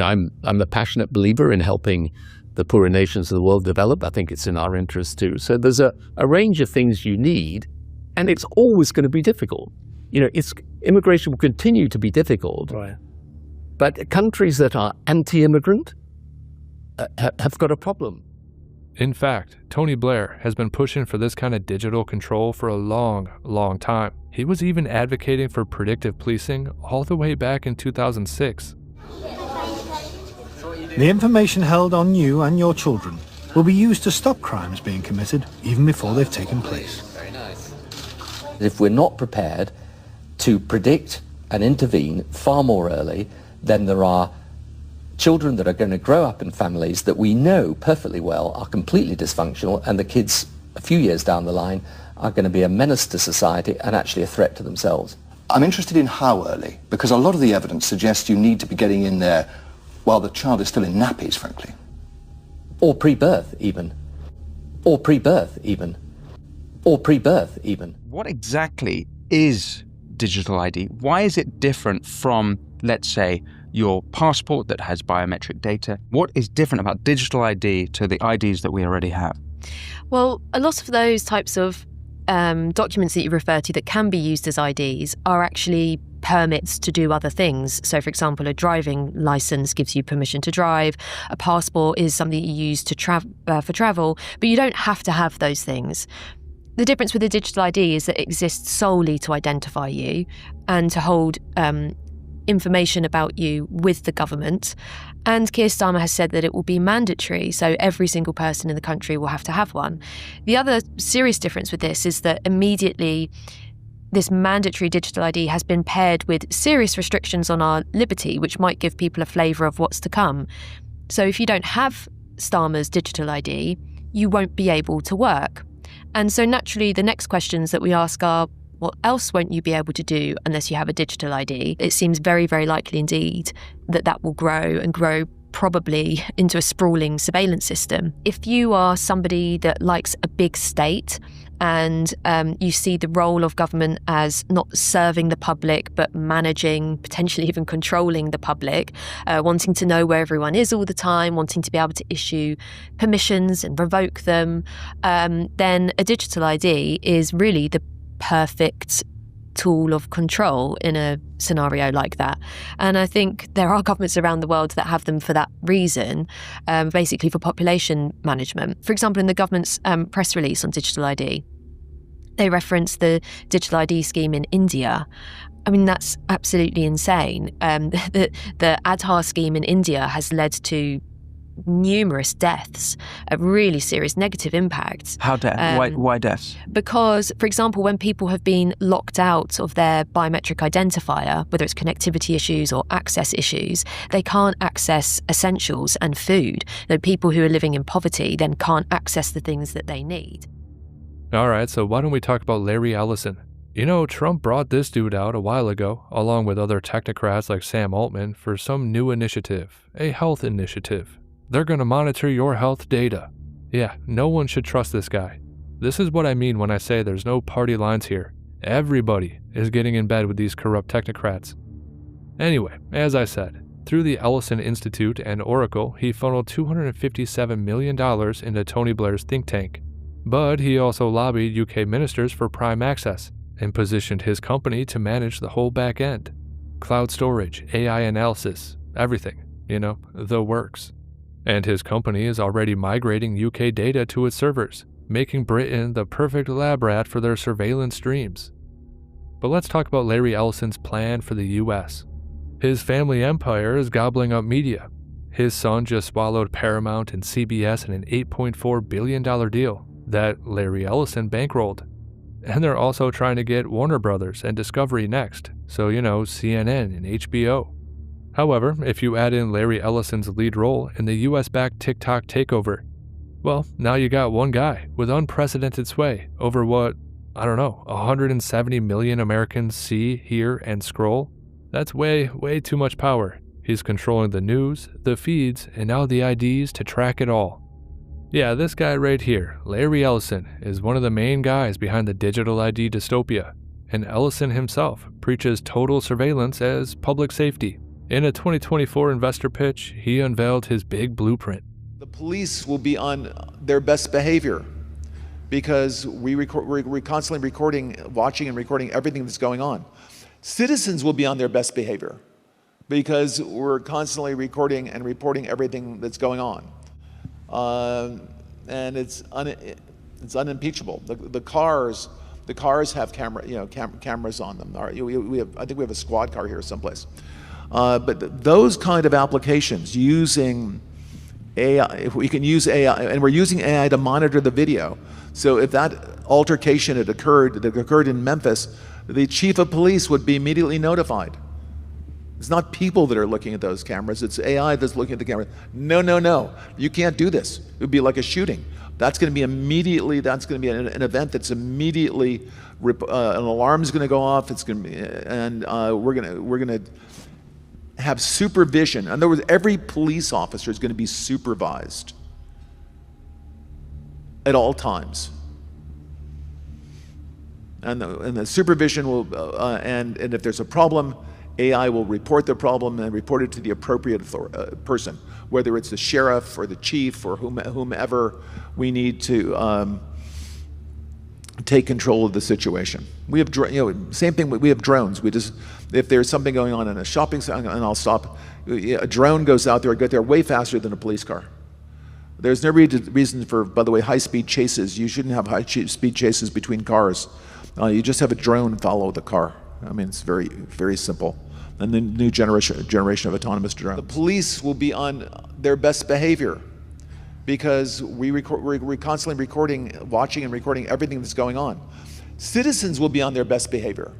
I'm a passionate believer in helping the poorer nations of the world develop. I think it's in our interest too. So there's a range of things you need, and it's always going to be difficult. Immigration will continue to be difficult. Right. But countries that are anti-immigrant have got a problem. In fact, Tony Blair has been pushing for this kind of digital control for a long, long time. He was even advocating for predictive policing all the way back in 2006. The information held on you and your children will be used to stop crimes being committed even before they've taken place. Very nice. If we're not prepared to predict and intervene far more early, then there are children that are going to grow up in families that we know perfectly well are completely dysfunctional, and the kids a few years down the line are going to be a menace to society and actually a threat to themselves. I'm interested in how early, because a lot of the evidence suggests you need to be getting in there while the child is still in nappies, frankly. Or pre-birth even. Or pre-birth even. Or pre-birth even. What exactly is digital ID? Why is it different from, let's say, your passport that has biometric data? What is different about digital ID to the IDs that we already have? Well, a lot of those types of documents that you refer to that can be used as IDs are actually permits to do other things. So, for example, a driving license gives you permission to drive. A passport is something you use to for travel, but you don't have to have those things. The difference with a digital ID is that it exists solely to identify you and to hold information about you with the government. And Keir Starmer has said that it will be mandatory, so every single person in the country will have to have one. The other serious difference with this is that immediately this mandatory digital ID has been paired with serious restrictions on our liberty, which might give people a flavour of what's to come. So if you don't have Starmer's digital ID, you won't be able to work. And so naturally, the next questions that we ask are, what else won't you be able to do unless you have a digital ID? It seems very, very likely indeed that that will grow and grow probably into a sprawling surveillance system. If you are somebody that likes a big state and you see the role of government as not serving the public but managing, potentially even controlling the public, wanting to know where everyone is all the time, wanting to be able to issue permissions and revoke them, then a digital ID is really the perfect tool of control in a scenario like that. And I think there are governments around the world that have them for that reason, basically for population management. For example, in the government's press release on digital ID, they reference the digital ID scheme in India. I mean, that's absolutely insane. The Aadhaar scheme in India has led to numerous deaths, a really serious negative impact. How why deaths? Because, for example, when people have been locked out of their biometric identifier, whether it's connectivity issues or access issues, they can't access essentials and food. People who are living in poverty then can't access the things that they need. All right, so why don't we talk about Larry Ellison? Trump brought this dude out a while ago, along with other technocrats like Sam Altman, for some new initiative, a health initiative. They're going to monitor your health data. Yeah, no one should trust this guy. This is what I mean when I say there's no party lines here. Everybody is getting in bed with these corrupt technocrats. Anyway, as I said, through the Ellison Institute and Oracle, he funneled $257 million into Tony Blair's think tank. But he also lobbied UK ministers for prime access and positioned his company to manage the whole back end. Cloud storage, AI analysis, everything, the works. And his company is already migrating UK data to its servers, making Britain the perfect lab rat for their surveillance dreams. But let's talk about Larry Ellison's plan for the US. His family empire is gobbling up media. His son just swallowed Paramount and CBS in an $8.4 billion deal that Larry Ellison bankrolled. And they're also trying to get Warner Brothers and Discovery next, so CNN and HBO. However, if you add in Larry Ellison's lead role in the US-backed TikTok takeover, well, now you got one guy with unprecedented sway over what, 170 million Americans see, hear, and scroll. That's way, way too much power. He's controlling the news, the feeds, and now the IDs to track it all. Yeah, this guy right here, Larry Ellison, is one of the main guys behind the digital ID dystopia, and Ellison himself preaches total surveillance as public safety. In a 2024 investor pitch, he unveiled his big blueprint. The police will be on their best behavior because we're constantly recording, watching and recording everything that's going on. Citizens will be on their best behavior because we're constantly recording and reporting everything that's going on. And it's unimpeachable. The cars have cameras on them. I think we have a squad car here someplace. But those kind of applications using AI, if we can use AI, and we're using AI to monitor the video. So if that altercation that occurred in Memphis, the chief of police would be immediately notified. It's not people that are looking at those cameras, it's AI that's looking at the camera. No, you can't do this. It would be like a shooting. That's going to be an event that's immediately, an alarm's going to go off, it's going to be, and we're going to have supervision. In other words, every police officer is going to be supervised at all times. And the supervision will, and if there's a problem, AI will report the problem and report it to the appropriate person, whether it's the sheriff or the chief or whomever we need to take control of the situation. We have, same thing. We have drones. If there's something going on in a shopping center, and I'll stop. A drone goes out there, get there way faster than a police car. There's no reason for, by the way, high-speed chases. You shouldn't have high-speed chases between cars. You just have a drone follow the car. I mean, it's very, very simple. And the new generation of autonomous drones. The police will be on their best behavior because we're constantly recording, watching and recording everything that's going on. Citizens will be on their best behavior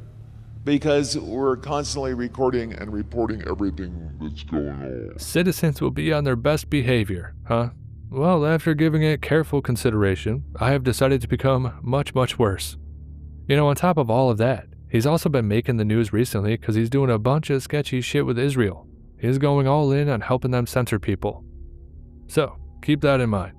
because we're constantly recording and reporting everything that's going on. Citizens will be on their best behavior, huh? Well, after giving it careful consideration, I have decided to become much, much worse. On top of all of that, he's also been making the news recently because he's doing a bunch of sketchy shit with Israel. He's going all in on helping them censor people. So, keep that in mind.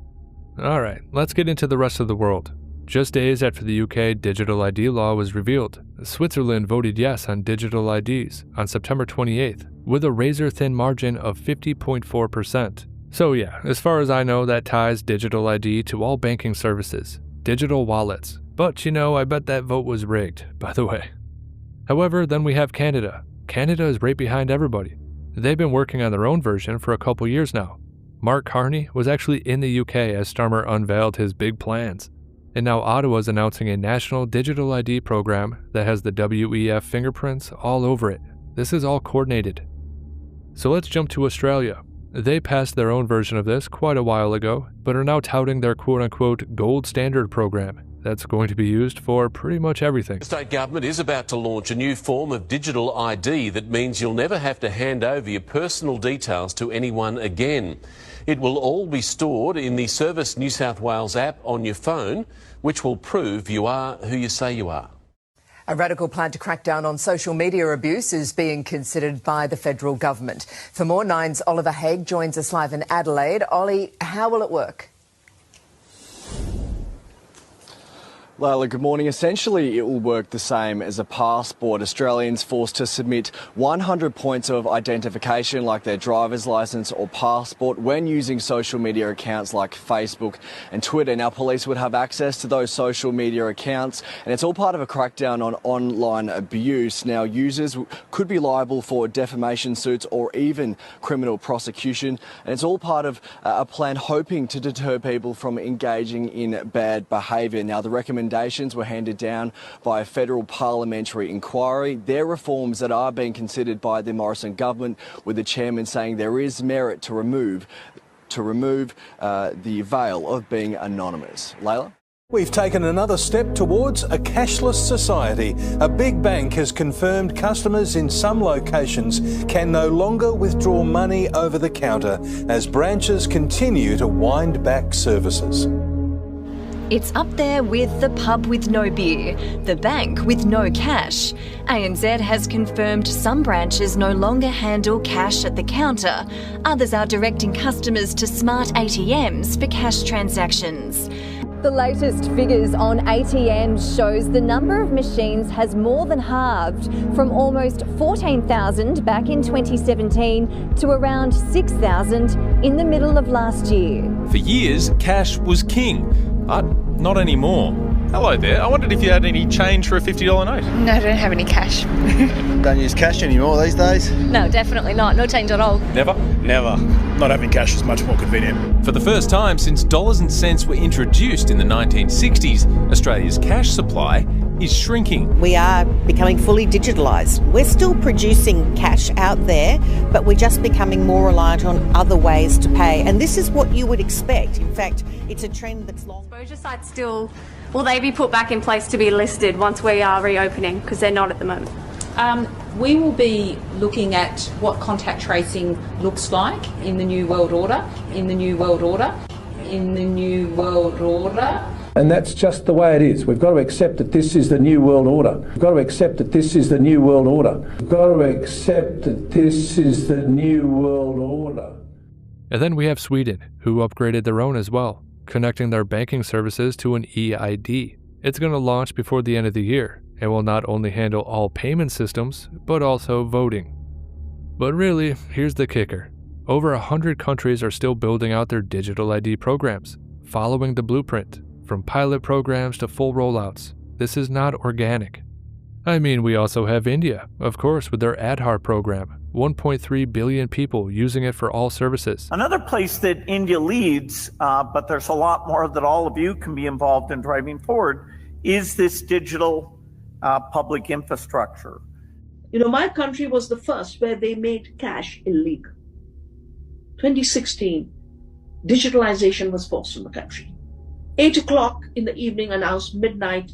Alright, let's get into the rest of the world. Just days after the UK digital ID law was revealed, Switzerland voted yes on digital IDs on September 28th with a razor-thin margin of 50.4%. So yeah, as far as I know, that ties digital ID to all banking services, digital wallets. But I bet that vote was rigged, by the way. However, then we have Canada. Canada is right behind everybody. They've been working on their own version for a couple years now. Mark Carney was actually in the UK as Starmer unveiled his big plans. And now Ottawa's announcing a national digital ID program that has the WEF fingerprints all over it. This is all coordinated. So let's jump to Australia. They passed their own version of this quite a while ago, but are now touting their quote-unquote gold standard program that's going to be used for pretty much everything. The state government is about to launch a new form of digital ID that means you'll never have to hand over your personal details to anyone again. It will all be stored in the Service New South Wales app on your phone, which will prove you are who you say you are. A radical plan to crack down on social media abuse is being considered by the federal government. For more, Nine's Oliver Haig joins us live in Adelaide. Ollie, how will it work? Layla, good morning. Essentially, it will work the same as a passport. Australians forced to submit 100 points of identification, like their driver's licence or passport, when using social media accounts like Facebook and Twitter. Now, police would have access to those social media accounts, and it's all part of a crackdown on online abuse. Now, users could be liable for defamation suits or even criminal prosecution, and it's all part of a plan hoping to deter people from engaging in bad behaviour. Now, the recommendations were handed down by a federal parliamentary inquiry. They're reforms that are being considered by the Morrison government, with the chairman saying there is merit to remove the veil of being anonymous. Layla? We've taken another step towards a cashless society. A big bank has confirmed customers in some locations can no longer withdraw money over the counter as branches continue to wind back services. It's up there with the pub with no beer, the bank with no cash. ANZ has confirmed some branches no longer handle cash at the counter. Others are directing customers to smart ATMs for cash transactions. The latest figures on ATMs shows the number of machines has more than halved, from almost 14,000 back in 2017 to around 6,000 in the middle of last year. For years, cash was king, but not anymore. Hello there, I wondered if you had any change for a $50 note. No, I don't have any cash. Don't use cash anymore these days? No, definitely not. No change at all. Never? Never. Not having cash is much more convenient. For the first time since dollars and cents were introduced in the 1960s, Australia's cash supply is shrinking. We are becoming fully digitalised. We're still producing cash out there, but we're just becoming more reliant on other ways to pay. And this is what you would expect. In fact, it's a trend that's long. Exposure sites still, will they be put back in place to be listed once we are reopening? Because they're not at the moment. We will be looking at what contact tracing looks like in the new world order, in the new world order, in the new world order. And that's just the way it is. We've got to accept that this is the new world order. We've got to accept that this is the new world order. We've got to accept that this is the new world order. And then we have Sweden, who upgraded their own as well, connecting their banking services to an eID. It's going to launch before the end of the year, and will not only handle all payment systems, but also voting. But really, here's the kicker. Over 100 countries are still building out their digital ID programs, following the blueprint, from pilot programs to full rollouts. This is not organic. I mean, we also have India, of course, with their Aadhaar program, 1.3 billion people using it for all services. Another place that India leads, but there's a lot more that all of you can be involved in driving forward, is this digital public infrastructure. You know, my country was the first where they made cash illegal. 2016, digitalization was forced in the country. 8 o'clock in the evening announced midnight,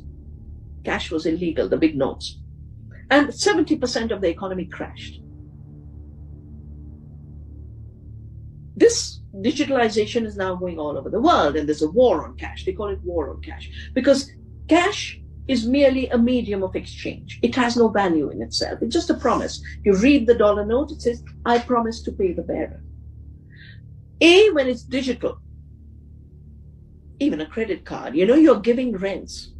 cash was illegal, the big notes. And 70% of the economy crashed. This digitalization is now going all over the world, and there's a war on cash. They call it war on cash, because cash is merely a medium of exchange. It has no value in itself. It's just a promise. You read the dollar note, it says, I promise to pay the bearer. When it's digital, even a credit card, you know, you're giving rents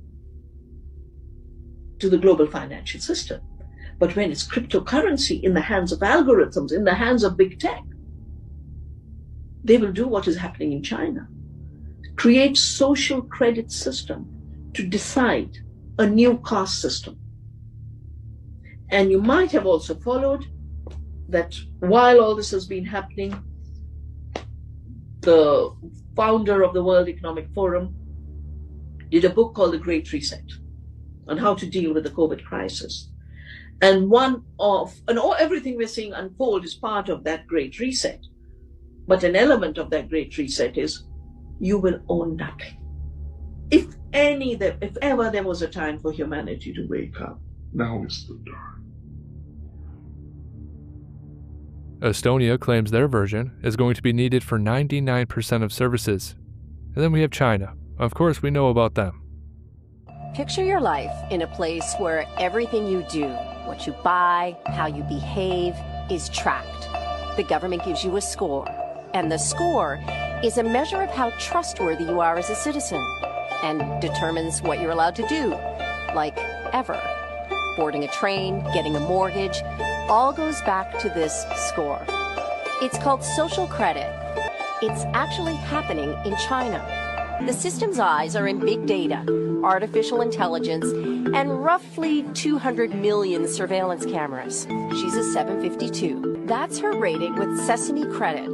to the global financial system. But when it's cryptocurrency in the hands of algorithms, in the hands of big tech, they will do what is happening in China. Create social credit system to decide a new caste system. And you might have also followed that while all this has been happening, the founder of the World Economic Forum did a book called The Great Reset on how to deal with the COVID crisis. And everything we're seeing unfold is part of that Great Reset. But an element of that Great Reset is you will own nothing. If ever there was a time for humanity to wake up, now is the time. Estonia claims their version is going to be needed for 99% of services. And then we have China. Of course, we know about them. Picture your life in a place where everything you do, what you buy, how you behave, is tracked. The government gives you a score, and the score is a measure of how trustworthy you are as a citizen and determines what you're allowed to do, like ever. Boarding a train, getting a mortgage, all goes back to this score. It's called social credit. It's actually happening in China. The system's eyes are in big data, artificial intelligence, and roughly 200 million surveillance cameras. She's a 752. That's her rating with Sesame Credit.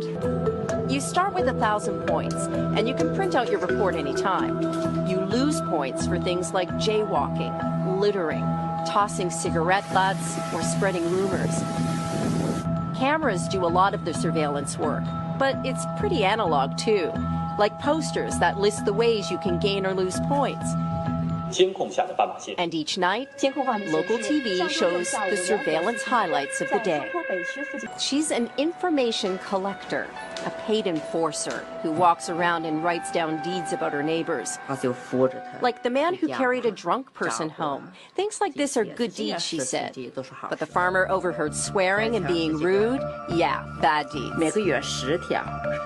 You start with 1,000 points, and you can print out your report anytime. You lose points for things like jaywalking, littering, tossing cigarette butts, or spreading rumors. Cameras do a lot of the surveillance work, but it's pretty analog too, like posters that list the ways you can gain or lose points. And each night, local TV shows the surveillance highlights of the day. She's an information collector, a paid enforcer who walks around and writes down deeds about her neighbors. Like the man who carried a drunk person home. Things like this are good deeds, she said. But the farmer overheard swearing and being rude. Yeah, bad deeds.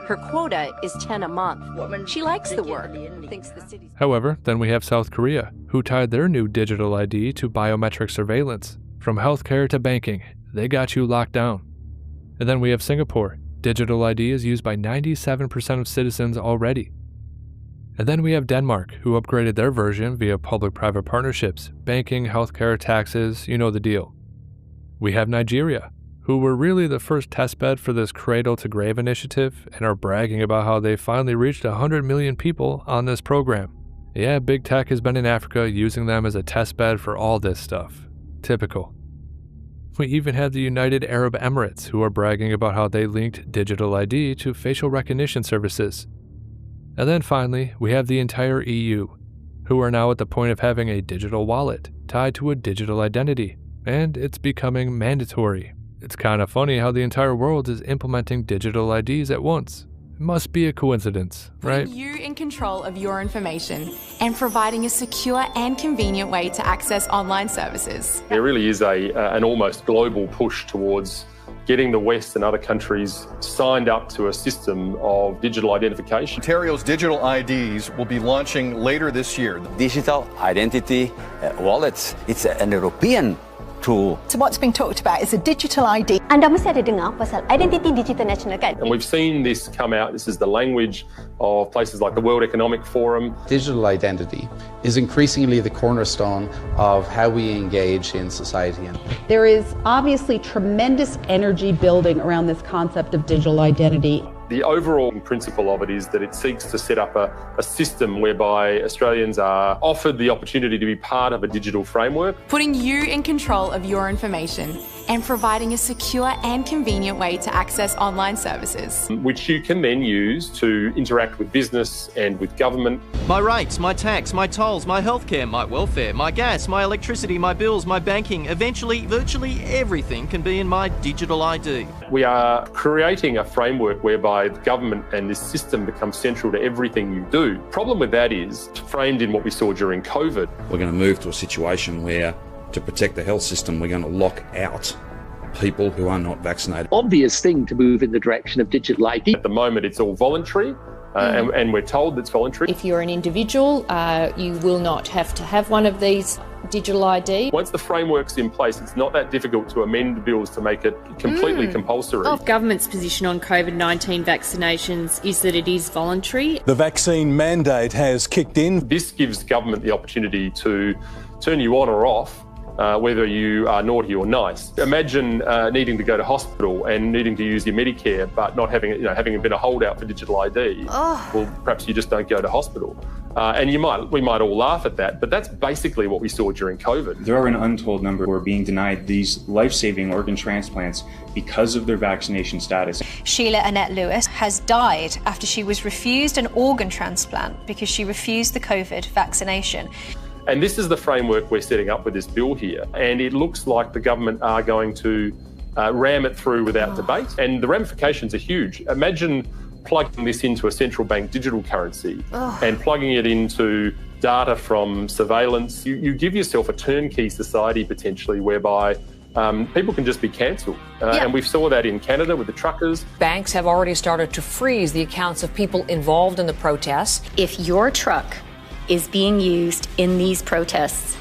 Her quota is 10 a month. She likes the work. Thinks the city's... However, then we have South Korea, who tied their new digital ID to biometric surveillance. From healthcare to banking, they got you locked down. And then we have Singapore. Digital ID is used by 97% of citizens already. And then we have Denmark, who upgraded their version via public-private partnerships, banking, healthcare, taxes, you know the deal. We have Nigeria, who were really the first testbed for this cradle-to-grave initiative and are bragging about how they finally reached 100 million people on this program. Yeah, big tech has been in Africa using them as a testbed for all this stuff. Typical. We even have the United Arab Emirates, who are bragging about how they linked digital ID to facial recognition services. And then finally, we have the entire EU, who are now at the point of having a digital wallet tied to a digital identity, and it's becoming mandatory. It's kind of funny how the entire world is implementing digital IDs at once. It must be a coincidence, right? Putting you in control of your information and providing a secure and convenient way to access online services. There really is an almost global push towards getting the West and other countries signed up to a system of digital identification. Ontario's digital IDs will be launching later this year. Digital identity wallets, it's an European tool. So what's being talked about is a digital ID. Anda mesti ada dengar pasal identity digital national kan? And we've seen this come out. This is the language of places like the World Economic Forum. Digital identity is increasingly the cornerstone of how we engage in society. There is obviously tremendous energy building around this concept of digital identity. The overall principle of it is that it seeks to set up a system whereby Australians are offered the opportunity to be part of a digital framework. Putting you in control of your information and providing a secure and convenient way to access online services. Which you can then use to interact with business and with government. My rates, my tax, my tolls, my healthcare, my welfare, my gas, my electricity, my bills, my banking, eventually virtually everything can be in my digital ID. We are creating a framework whereby the government and this system becomes central to everything you do. Problem with that is framed in what we saw during COVID. We're going to move to a situation where, to protect the health system, we're going to lock out people who are not vaccinated. Obvious thing to move in the direction of digital ID. At the moment, it's all voluntary. And we're told it's voluntary. If you're an individual, you will not have to have one of these digital ID. Once the framework's in place, it's not that difficult to amend bills to make it completely compulsory. The government's position on COVID-19 vaccinations is that it is voluntary. The vaccine mandate has kicked in. This gives government the opportunity to turn you on or off, whether you are naughty or nice. Imagine needing to go to hospital and needing to use your Medicare, but not having, having been a holdout for digital ID. Oh. Well, perhaps you just don't go to hospital. And we might all laugh at that, but that's basically what we saw during COVID. There are an untold number who are being denied these life-saving organ transplants because of their vaccination status. Sheila Annette Lewis has died after she was refused an organ transplant because she refused the COVID vaccination. And this is the framework we're setting up with this bill here. And it looks like the government are going to ram it through without debate. And the ramifications are huge. Imagine plugging this into a central bank digital currency and plugging it into data from surveillance. You give yourself a turnkey society potentially whereby people can just be cancelled. And we saw that in Canada with the truckers. Banks have already started to freeze the accounts of people involved in the protests. If your truck is being used in these protests,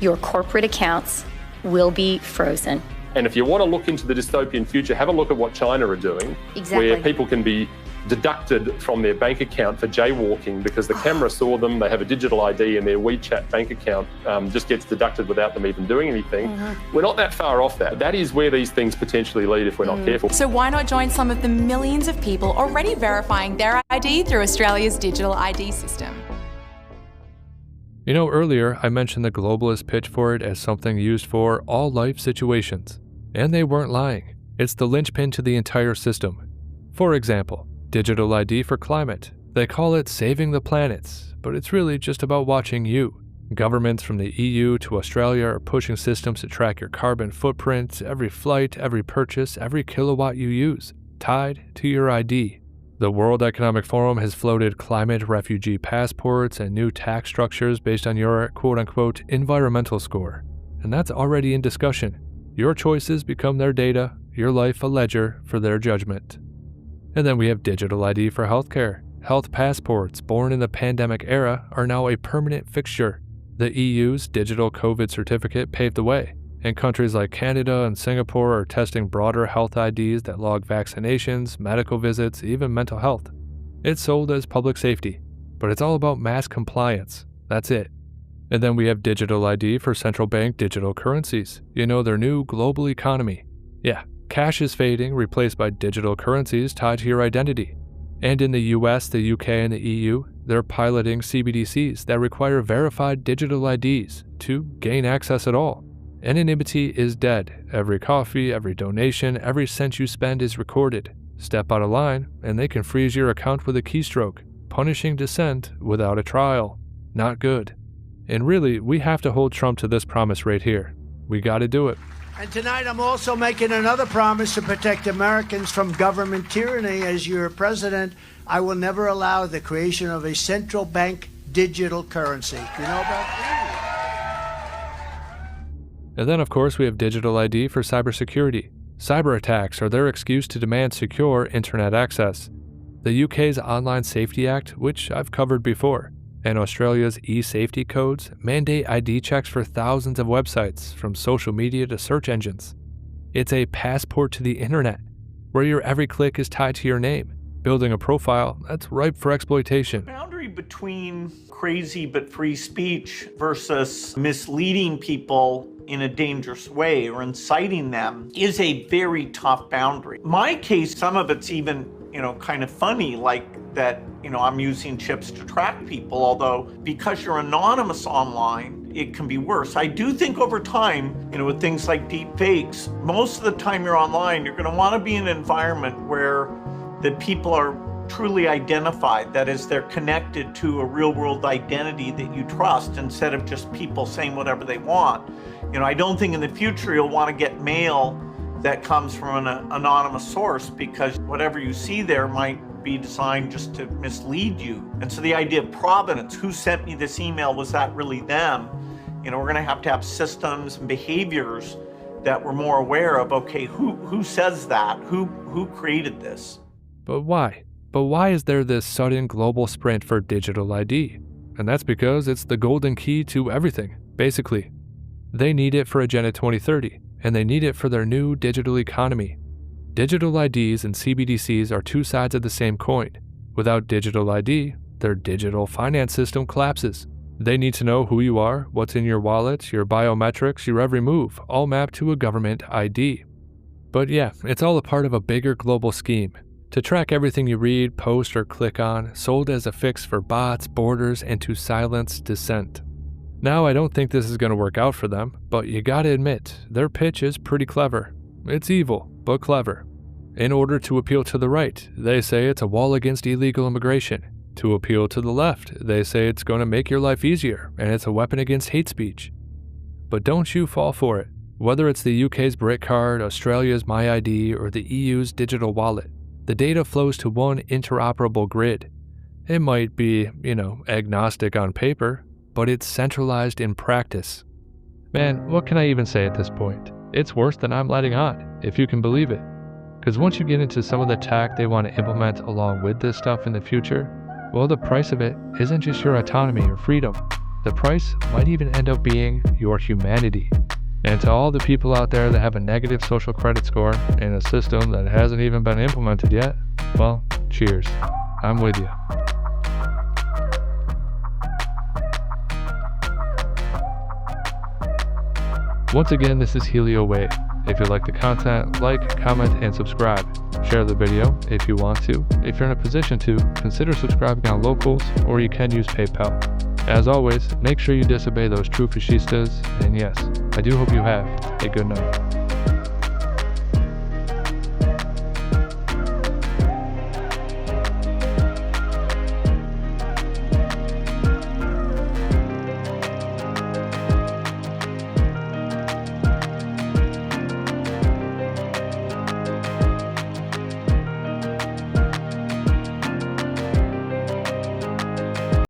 your corporate accounts will be frozen. And if you want to look into the dystopian future, have a look at what China are doing, where people can be deducted from their bank account for jaywalking because the camera saw them, they have a digital ID and their WeChat bank account just gets deducted without them even doing anything. We're not that far off that. That is where these things potentially lead if we're not careful. So why not join some of the millions of people already verifying their ID through Australia's digital ID system? You know, earlier I mentioned the globalists pitch for it as something used for all life situations. And they weren't lying. It's the linchpin to the entire system. For example, digital ID for climate. They call it saving the planets, but it's really just about watching you. Governments from the EU to Australia are pushing systems to track your carbon footprint, every flight, every purchase, every kilowatt you use. tied to your ID. The World Economic Forum has floated climate refugee passports and new tax structures based on your quote-unquote environmental score. And that's already in discussion. Your choices become their data, your life a ledger for their judgment. And then we have digital ID for healthcare. Health passports born in the pandemic era are now a permanent fixture. The EU's digital COVID certificate paved the way, and countries like Canada and Singapore are testing broader health IDs that log vaccinations, medical visits, even mental health. It's sold as public safety, but it's all about mass compliance. That's it. And then we have digital ID for central bank digital currencies. You know, their new global economy. Yeah, cash is fading, replaced by digital currencies tied to your identity. And in the US, the UK, and the EU, they're piloting CBDCs that require verified digital IDs to gain access at all. Anonymity is dead. Every coffee, every donation, every cent you spend is recorded. Step out of line, and they can freeze your account with a keystroke, punishing dissent without a trial. Not good. And really, we have to hold Trump to this promise right here. We gotta do it. And tonight I'm also making another promise to protect Americans from government tyranny. As your president, I will never allow the creation of a central bank digital currency. You know about that? And then, of course, we have digital ID for cybersecurity. Cyber attacks are their excuse to demand secure internet access. The UK's Online Safety Act, which I've covered before, and Australia's e-safety codes mandate ID checks for thousands of websites, from social media to search engines. It's a passport to the internet, where your every click is tied to your name, building a profile that's ripe for exploitation. The boundary between crazy but free speech versus misleading people in a dangerous way or inciting them is a very tough boundary. In my case, some of it's even, kind of funny, like that, I'm using chips to track people, although because you're anonymous online, it can be worse. I do think over time, with things like deep fakes, most of the time you're online, you're going to want to be in an environment where the people are truly identified. That is, they're connected to a real world identity that you trust instead of just people saying whatever they want. I don't think in the future you'll want to get mail that comes from an anonymous source, because whatever you see there might be designed just to mislead you. And so the idea of provenance, who sent me this email, was that really them? We're going to have systems and behaviors that we're more aware of. Okay, who says that? Who created this? But why? But why is there this sudden global sprint for digital ID? And that's because it's the golden key to everything, basically. They need it for Agenda 2030, and they need it for their new digital economy. Digital IDs and CBDCs are two sides of the same coin. Without digital ID, their digital finance system collapses. They need to know who you are, what's in your wallet, your biometrics, your every move, all mapped to a government ID. But yeah, it's all a part of a bigger global scheme to track everything you read, post, or click on, sold as a fix for bots, borders, and to silence dissent. Now, I don't think this is going to work out for them, but you gotta admit, their pitch is pretty clever. It's evil, but clever. In order to appeal to the right, they say it's a wall against illegal immigration. To appeal to the left, they say it's going to make your life easier, and it's a weapon against hate speech. But don't you fall for it. Whether it's the UK's Brit card, Australia's MyID, or the EU's digital wallet, the data flows to one interoperable grid. It might be, agnostic on paper, but it's centralized in practice. Man, what can I even say at this point? It's worse than I'm letting on, if you can believe it. Because once you get into some of the tech they want to implement along with this stuff in the future, well, the price of it isn't just your autonomy or freedom. The price might even end up being your humanity. And to all the people out there that have a negative social credit score in a system that hasn't even been implemented yet, well, cheers. I'm with you. Once again, this is Helio Way. If you like the content, like, comment, and subscribe. Share the video if you want to. If you're in a position to, consider subscribing on Locals, or you can use PayPal. As always, make sure you disobey those true fascistas, and yes, I do hope you have a good night.